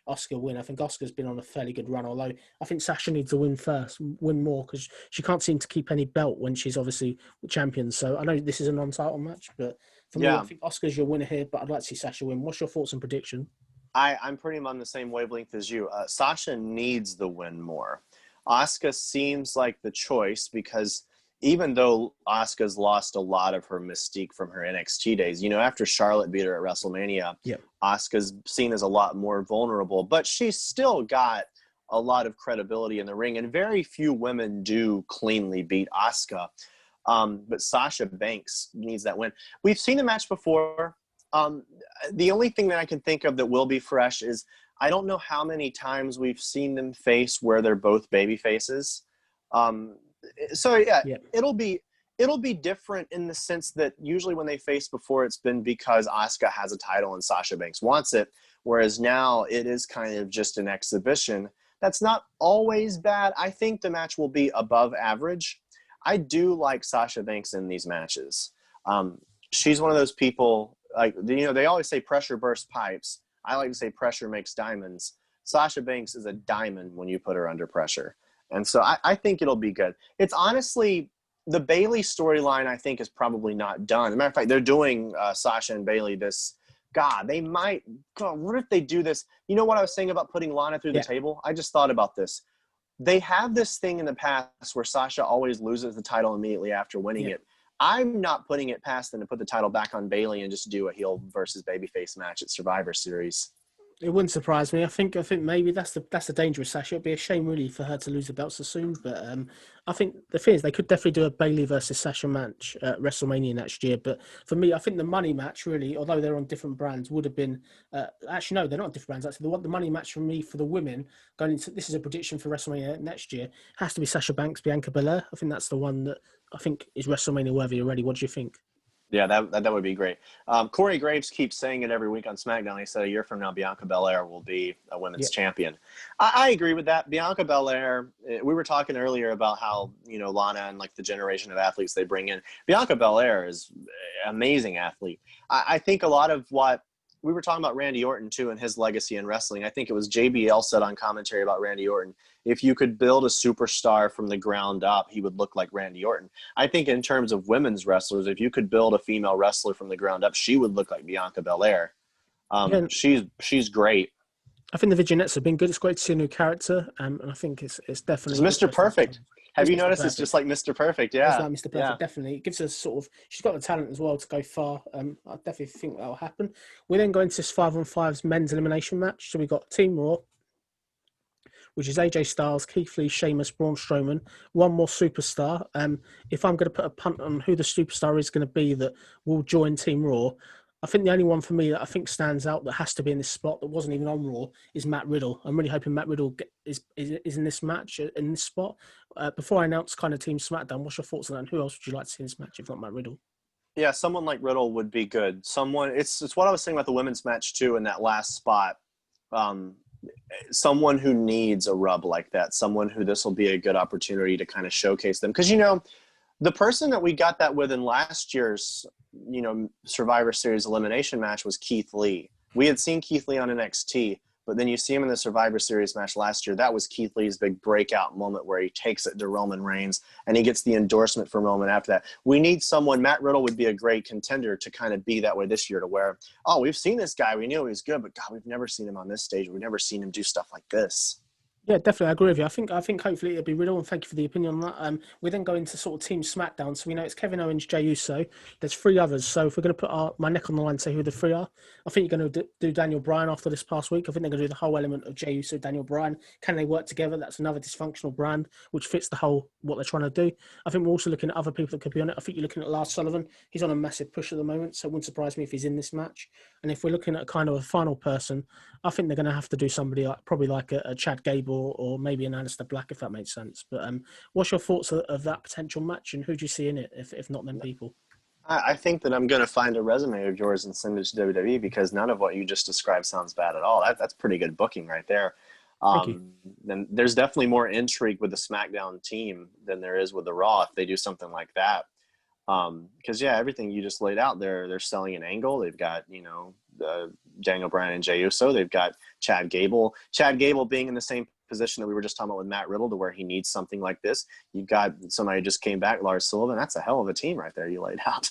[SPEAKER 1] Asuka win. I think Asuka's been on a fairly good run, although I think Sasha needs to win first, win more, because she can't seem to keep any belt when she's obviously champion. So I know this is a non-title match, but for me, I think Asuka's your winner here, but I'd like to see Sasha win. What's your thoughts and prediction?
[SPEAKER 2] I'm pretty much on the same wavelength as you. Sasha needs the win more. Asuka seems like the choice because even though Asuka's lost a lot of her mystique from her NXT days, after Charlotte beat her at WrestleMania, Asuka's seen as a lot more vulnerable, but she's still got a lot of credibility in the ring, and very few women do cleanly beat Asuka. But Sasha Banks needs that win. We've seen the match before. The only thing that I can think of that will be fresh is I don't know how many times we've seen them face where they're both baby faces. So it'll be different in the sense that usually when they face before, it's been because Asuka has a title and Sasha Banks wants it, whereas now it is kind of just an exhibition. That's not always bad. I think the match will be above average. I do like Sasha Banks in these matches. She's one of those people, like, they always say pressure bursts pipes. I like to say pressure makes diamonds. Sasha Banks is a diamond when you put her under pressure. And so I think it'll be good. It's honestly, the Bayley storyline, I think, is probably not done. As a matter of fact, they're doing Sasha and Bayley this. God, what if they do this? You know what I was saying about putting Lana through the table? I just thought about this. They have this thing in the past where Sasha always loses the title immediately after winning it. I'm not putting it past them to put the title back on Bayley and just do a heel versus babyface match at Survivor Series.
[SPEAKER 1] It wouldn't surprise me. I think maybe that's the danger with Sasha. It'd be a shame really for her to lose the belt so soon. But I think the thing is they could definitely do a Bayley versus Sasha match at WrestleMania next year. But for me, I think the money match really, although they're on different brands, would have been actually no, they're not different brands. Actually, the money match for me for the women going into this is a prediction for WrestleMania next year has to be Sasha Banks, Bianca Belair. I think that's the one that I think is WrestleMania worthy already. What do you think?
[SPEAKER 2] Yeah, that would be great. Corey Graves keeps saying it every week on SmackDown. He said a year from now, Bianca Belair will be a women's champion. I agree with that. Bianca Belair, we were talking earlier about how, Lana and like the generation of athletes they bring in. Bianca Belair is an amazing athlete. I think a lot of what we were talking about Randy Orton too and his legacy in wrestling. I think it was JBL said on commentary about Randy Orton, if you could build a superstar from the ground up, he would look like Randy Orton. I think in terms of women's wrestlers, if you could build a female wrestler from the ground up, she would look like Bianca Belair. She's great.
[SPEAKER 1] I think the vignettes have been good. It's great to see a new character, and I think it's definitely
[SPEAKER 2] It's Mr. Perfect. Have you noticed it's just like Mr. Perfect? Yeah.
[SPEAKER 1] It's like Mr. Perfect, definitely. It gives us sort of, she's got the talent as well to go far. I definitely think that'll happen. We then go into this 5-on-5's men's elimination match. So we got Team Raw, which is AJ Styles, Keith Lee, Sheamus, Braun Strowman, one more superstar. If I'm going to put a punt on who the superstar is going to be that will join Team Raw, I think the only one for me that I think stands out that has to be in this spot that wasn't even on Raw is Matt Riddle. I'm really hoping Matt Riddle is in this match, in this spot. Before I announce kind of Team SmackDown, what's your thoughts on that? And who else would you like to see in this match if not Matt Riddle?
[SPEAKER 2] Yeah, someone like Riddle would be good. It's what I was saying about the women's match too in that last spot. Someone who needs a rub like that, someone who this will be a good opportunity to kind of showcase them. Because, the person that we got that with in last year's, Survivor Series elimination match was Keith Lee. We had seen Keith Lee on NXT, but then you see him in the Survivor Series match last year. That was Keith Lee's big breakout moment where he takes it to Roman Reigns and he gets the endorsement from Roman after that. We need someone, Matt Riddle would be a great contender to kind of be that way this year to where, we've seen this guy. We knew he was good, but God, we've never seen him on this stage. We've never seen him do stuff like this.
[SPEAKER 1] Yeah, definitely. I agree with you. I think hopefully it'll be Riddle, and thank you for the opinion on that. We then go into sort of Team SmackDown. So we know it's Kevin Owens, Jey Uso. There's 3 others. So if we're going to put my neck on the line and say who the 3 are, I think you're going to do Daniel Bryan after this past week. I think they're going to do the whole element of Jey Uso, Daniel Bryan. Can they work together? That's another dysfunctional brand, which fits the whole, what they're trying to do. I think we're also looking at other people that could be on it. I think you're looking at Lars Sullivan. He's on a massive push at the moment, so it wouldn't surprise me if he's in this match. And if we're looking at kind of a final person, I think they're going to have to do somebody probably like a Chad Gable or maybe an Aleister Black, if that makes sense. But what's your thoughts of that potential match, and who do you see in it, if not them people?
[SPEAKER 2] I think that I'm going to find a resume of yours and send it to WWE because none of what you just described sounds bad at all. That's pretty good booking right there. Then there's definitely more intrigue with the SmackDown team than there is with the Raw if they do something like that. Because everything you just laid out there, they're selling an angle. They've got Daniel Bryan and Jey Uso. They've got Chad Gable. Chad Gable being in the same position that we were just talking about with Matt Riddle, to where he needs something like this. You've got somebody who just came back, Lars Sullivan. That's a hell of a team right there you laid out.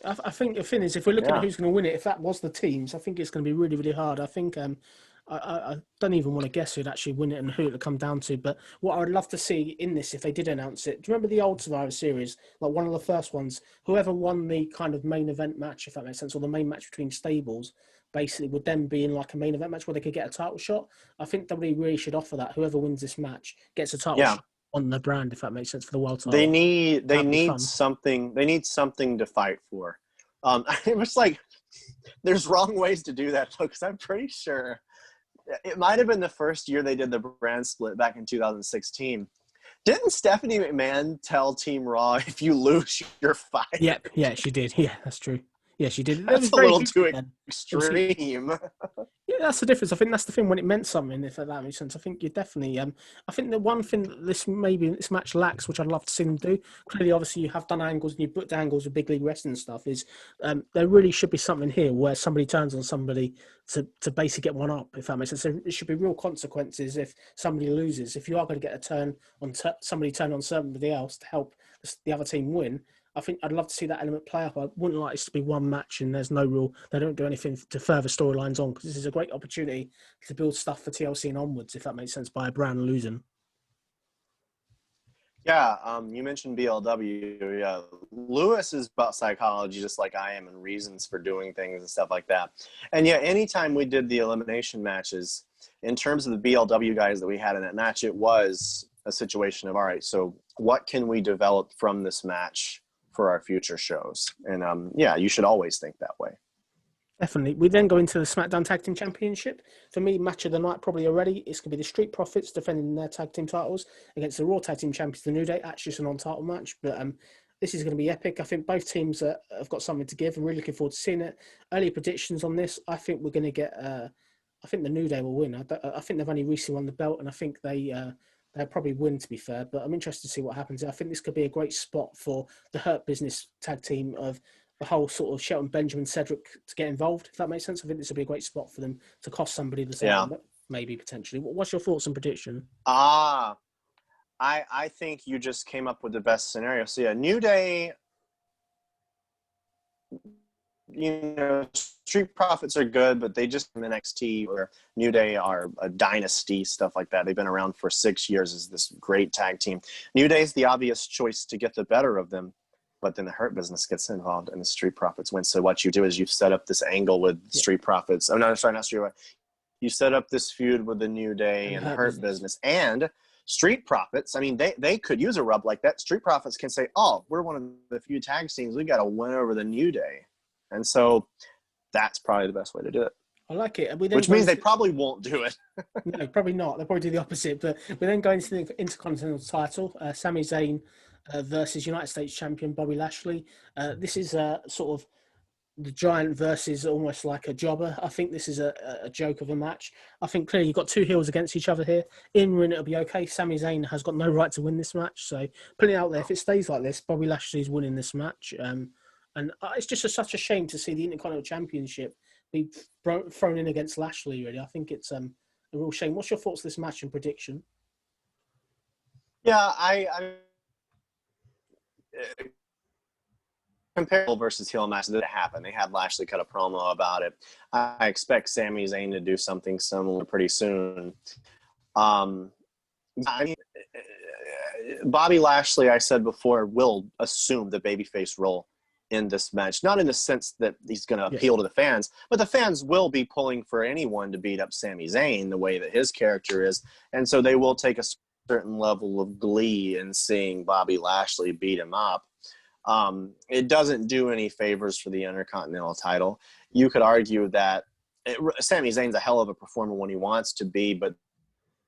[SPEAKER 1] I think the thing is, if we're looking at who's going to win it, if that was the teams, I think it's going to be really, really hard. I think I don't even want to guess who'd actually win it and who it would come down to. But what I would love to see in this, if they did announce it, do you remember the old Survivor Series, like one of the first ones? Whoever won the kind of main event match, if that makes sense, or the main match between stables, basically would then be in like a main event match where they could get a title shot. I think WWE really should offer that. Whoever wins this match gets a title shot on the brand, if that makes sense, for the world title.
[SPEAKER 2] They need something. They need something to fight for. It was like there's wrong ways to do that though, because I'm pretty sure it might have been the first year they did the brand split back in 2016. Didn't Stephanie McMahon tell Team Raw, if you lose, you're fired?
[SPEAKER 1] Yeah, she did. Yeah, that's true. Yeah, she did.
[SPEAKER 2] That's a little too extreme.
[SPEAKER 1] Yeah, that's the difference. I think that's the thing when it meant something, if that makes sense. I think you definitely. I think the one thing that this match lacks, which I'd love to see them do. Clearly, obviously, you have done angles and you've booked angles with big league wrestling and stuff. Is there really should be something here where somebody turns on somebody to basically get one up, if that makes sense. So it should be real consequences if somebody loses. If you are going to get a turn on somebody turn on somebody else to help the other team win. I think I'd love to see that element play up. I wouldn't like this to be one match and there's no real, they don't do anything to further storylines on, because this is a great opportunity to build stuff for TLC and onwards, if that makes sense, by a brand losing.
[SPEAKER 2] Yeah, you mentioned BLW. Yeah, Lewis is about psychology, just like I am, and reasons for doing things and stuff like that. And yeah, anytime we did the elimination matches, in terms of the BLW guys that we had in that match, it was a situation of, all right, so what can we develop from this match for our future shows? And yeah, you should always think that way.
[SPEAKER 1] Definitely. We then go into the SmackDown Tag Team Championship. For me, match of the night probably already. It's going to be the Street Profits defending their tag team titles against the Raw Tag Team Champions, the New Day. Actually, it's a non-title match, but this is going to be epic. I think both teams have got something to give. I'm really looking forward to seeing it. Early predictions on this, I think we're going to get. I think the New Day will win. I think they've only recently won the belt, and I think they'll probably win, to be fair. But I'm interested to see what happens. I think this could be a great spot for the Hurt Business tag team of the whole sort of Shelton Benjamin Cedric to get involved, if that makes sense. I think this would be a great spot for them to cost somebody the same, maybe potentially. What's your thoughts and prediction?
[SPEAKER 2] I think you just came up with the best scenario. So yeah, New Day, Street Profits are good, but they just in NXT or New Day are a dynasty, stuff like that. They've been around for 6 years as this great tag team. New Day is the obvious choice to get the better of them. But then the Hurt Business gets involved and the Street Profits win. So what you do is you set up this angle with Street Profits. Oh, no, sorry, not Street Profits. You set up this feud with the New Day and the Hurt Business. And Street Profits, I mean, they could use a rub like that. Street Profits can say, oh, we're one of the few tag teams. We got to win over the New Day. And so that's probably the best way to do it.
[SPEAKER 1] I like it.
[SPEAKER 2] Which means they probably won't do it.
[SPEAKER 1] No, probably not. They'll probably do the opposite. But we then go into the Intercontinental title. Sami Zayn versus United States champion Bobby Lashley. This is sort of the Giant versus almost like a jobber. I think this is a joke of a match. I think clearly you've got two heels against each other here. In ring, it'll be okay. Sami Zayn has got no right to win this match. So putting it out there, if it stays like this, Bobby Lashley's winning this match. And it's just such a shame to see the Intercontinental Championship be thrown in against Lashley, really. I think it's a real shame. What's your thoughts on this match and prediction?
[SPEAKER 2] Yeah, I comparable versus heel match that happened. They had Lashley cut a promo about it. I expect Sami Zayn to do something similar pretty soon. I mean, Bobby Lashley, I said before, will assume the babyface role in this match. Not in the sense that he's going to appeal to the fans, but the fans will be pulling for anyone to beat up Sami Zayn the way that his character is. And so they will take a certain level of glee in seeing Bobby Lashley beat him up. It doesn't do any favors for the Intercontinental title. You could argue that Sami Zayn's a hell of a performer when he wants to be, but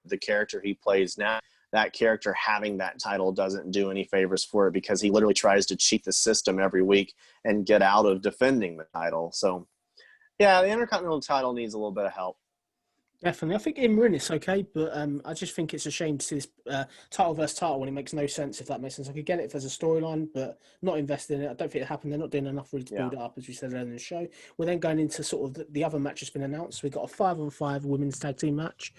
[SPEAKER 2] the character he plays now, that character having that title doesn't do any favors for it, because he literally tries to cheat the system every week and get out of defending the title. So, yeah, the Intercontinental title needs a little bit of help.
[SPEAKER 1] Definitely. I think in ring it's okay, but I just think it's a shame to see this title versus title when it makes no sense, if that makes sense. I could get it if there's a storyline, but not invested in it. I don't think it happened. They're not doing enough really to build it up, as we said earlier in the show. We're then going into sort of the other match that's been announced. We've got a 5-on-5 women's tag team match.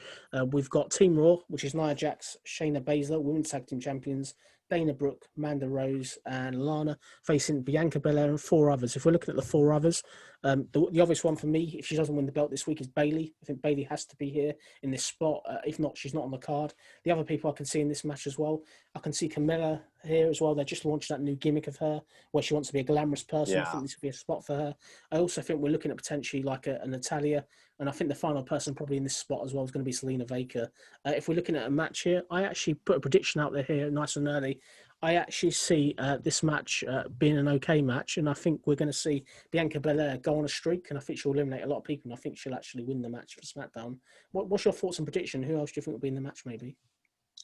[SPEAKER 1] We've got Team Raw, which is Nia Jax, Shayna Baszler, women's tag team champions, Dana Brooke, Mandy Rose, and Lana facing Bianca Belair and 4 others. If we're looking at the 4 others, the obvious one for me, if she doesn't win the belt this week, is Bayley. I think Bayley has to be here in this spot. If not, she's not on the card. The other people I can see in this match as well, I can see Camilla here as well. They're just launching that new gimmick of her where she wants to be a glamorous person. I think this would be a spot for her. I also think we're looking at potentially like a Natalia. And I think the final person probably in this spot as well is going to be Selena Vega. If we're looking at a match here, I actually put a prediction out there here nice and early. I actually see this match being an okay match, and I think we're going to see Bianca Belair go on a streak, and I think she'll eliminate a lot of people, and I think she'll actually win the match for SmackDown. What's your thoughts and prediction? Who else do you think will be in the match, maybe?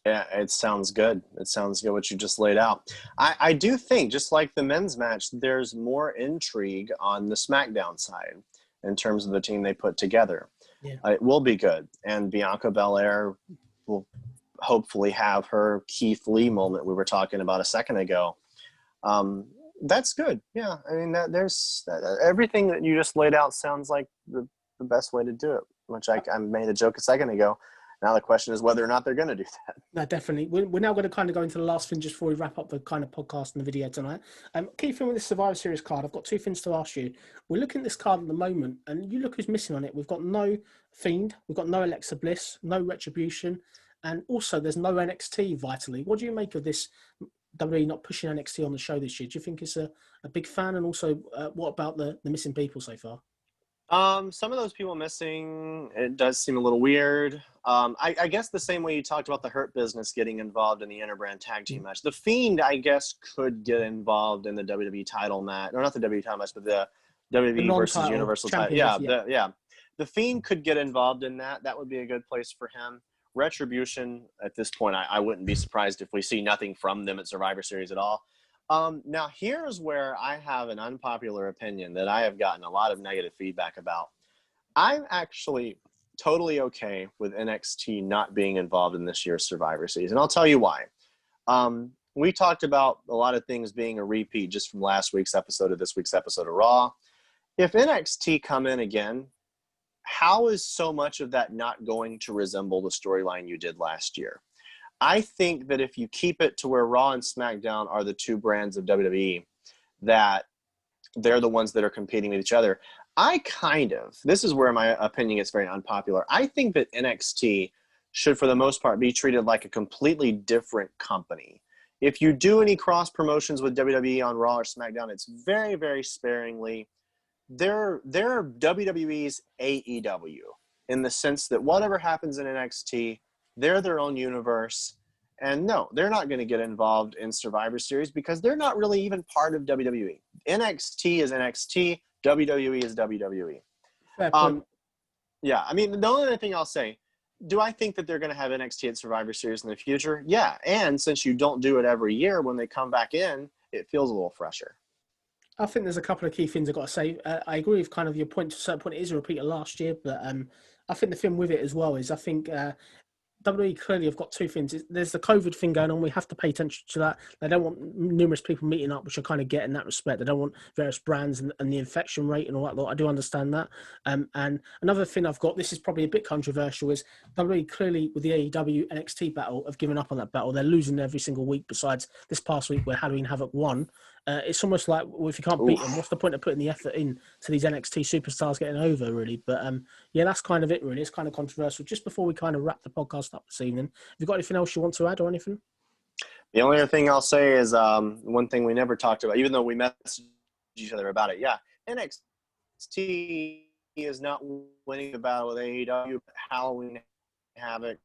[SPEAKER 2] Yeah, it sounds good. It sounds good what you just laid out. I do think, just like the men's match, there's more intrigue on the SmackDown side in terms of the team they put together.
[SPEAKER 1] Yeah.
[SPEAKER 2] It will be good. And Bianca Belair will hopefully have her Keith Lee moment we were talking about a second ago. That's good. Yeah. I mean, there's everything that you just laid out sounds like the best way to do it, which I made a joke a second ago. Now the question is whether or not they're going to do that.
[SPEAKER 1] No, definitely. We're now going to kind of go into the last thing just before we wrap up the kind of podcast and the video tonight. Key thing with this Survivor Series card, I've got two things to ask you. We're looking at this card at the moment, and you look who's missing on it. We've got no Fiend, we've got no Alexa Bliss, no Retribution, and also there's no NXT vitally. What do you make of this WWE not pushing NXT on the show this year? Do you think it's a big fan? And also, what about the missing people so far?
[SPEAKER 2] Some of those people missing, it does seem a little weird. I guess the same way you talked about the Hurt Business getting involved in the Interbrand tag team match. The Fiend, I guess, could get involved in the WWE title match. Or not the WWE title match, but the WWE versus Universal title. Yeah. The Fiend could get involved in that. That would be a good place for him. Retribution, at this point, I wouldn't be surprised if we see nothing from them at Survivor Series at all. Now, here's where I have an unpopular opinion that I have gotten a lot of negative feedback about. I'm actually totally okay with NXT not being involved in this year's Survivor Series, and I'll tell you why. We talked about a lot of things being a repeat just from last week's episode of this week's episode of Raw. If NXT come in again, how is so much of that not going to resemble the storyline you did last year? I think that if you keep it to where Raw and SmackDown are the two brands of WWE, that they're the ones that are competing with each other. This is where my opinion gets very unpopular. I think that NXT should, for the most part, be treated like a completely different company. If you do any cross promotions with WWE on Raw or SmackDown, it's very, very sparingly. They're WWE's AEW in the sense that whatever happens in NXT, they're their own universe. And no, they're not going to get involved in Survivor Series because they're not really even part of WWE. NXT is NXT. WWE is WWE. Yeah, I mean, the only other thing I'll say, do I think that they're going to have NXT at Survivor Series in the future? Yeah, and since you don't do it every year, when they come back in, it feels a little fresher.
[SPEAKER 1] I think there's a couple of key things I've got to say. I agree with kind of your point. To a certain point, it is a repeat of last year, but I think the thing with it as well is I think WWE clearly have got two things. There's the COVID thing going on. We have to pay attention to that. They don't want numerous people meeting up, which I kind of get in that respect. They don't want various brands and the infection rate and all that. I do understand that. And another thing I've got, this is probably a bit controversial, is WWE clearly with the AEW NXT battle have given up on that battle. They're losing every single week besides this past week where Halloween Havoc won. It's almost like, well, if you can't beat them, what's the point of putting the effort in to these NXT superstars getting over, really? But yeah, that's kind of it, really. It's kind of controversial. Just before we kind of wrap the podcast up this evening, have you got anything else you want to add or anything?
[SPEAKER 2] The only other thing I'll say is one thing we never talked about, even though we messaged each other about it. Yeah, NXT is not winning the battle with AEW, but Halloween Havoc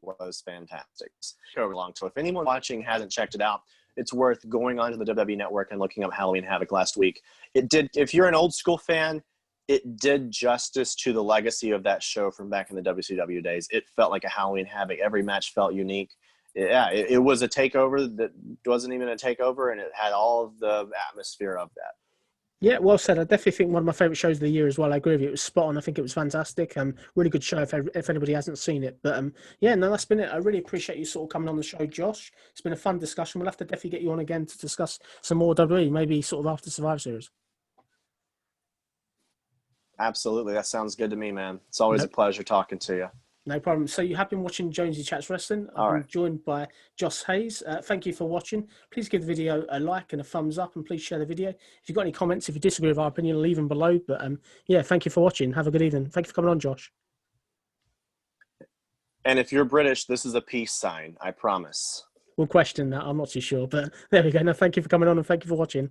[SPEAKER 2] was fantastic. So if anyone watching hasn't checked it out, it's worth going onto the WWE Network and looking up Halloween Havoc last week. It did. If you're an old school fan, it did justice to the legacy of that show from back in the WCW days. It felt like a Halloween Havoc. Every match felt unique. Yeah, it was a takeover that wasn't even a takeover, and it had all of the atmosphere of that.
[SPEAKER 1] Yeah, well said. I definitely think one of my favourite shows of the year as well. I agree with you. It was spot on. I think it was fantastic. Really good show if anybody hasn't seen it. But yeah, no, that's been it. I really appreciate you sort of coming on the show, Josh. It's been a fun discussion. We'll have to definitely get you on again to discuss some more WWE, maybe sort of after Survivor Series.
[SPEAKER 2] Absolutely. That sounds good to me, man. It's always a pleasure talking to you.
[SPEAKER 1] No problem. So you have been watching Jonesy Chats Wrestling. I've been joined by Josh Hayes. Thank you for watching. Please give the video a like and a thumbs up, and please share the video. If you've got any comments, if you disagree with our opinion, leave them below. But yeah, thank you for watching. Have a good evening. Thank you for coming on, Josh.
[SPEAKER 2] And if you're British, this is a peace sign. I promise.
[SPEAKER 1] We'll question that. I'm not too sure. But there we go. No, thank you for coming on, and thank you for watching.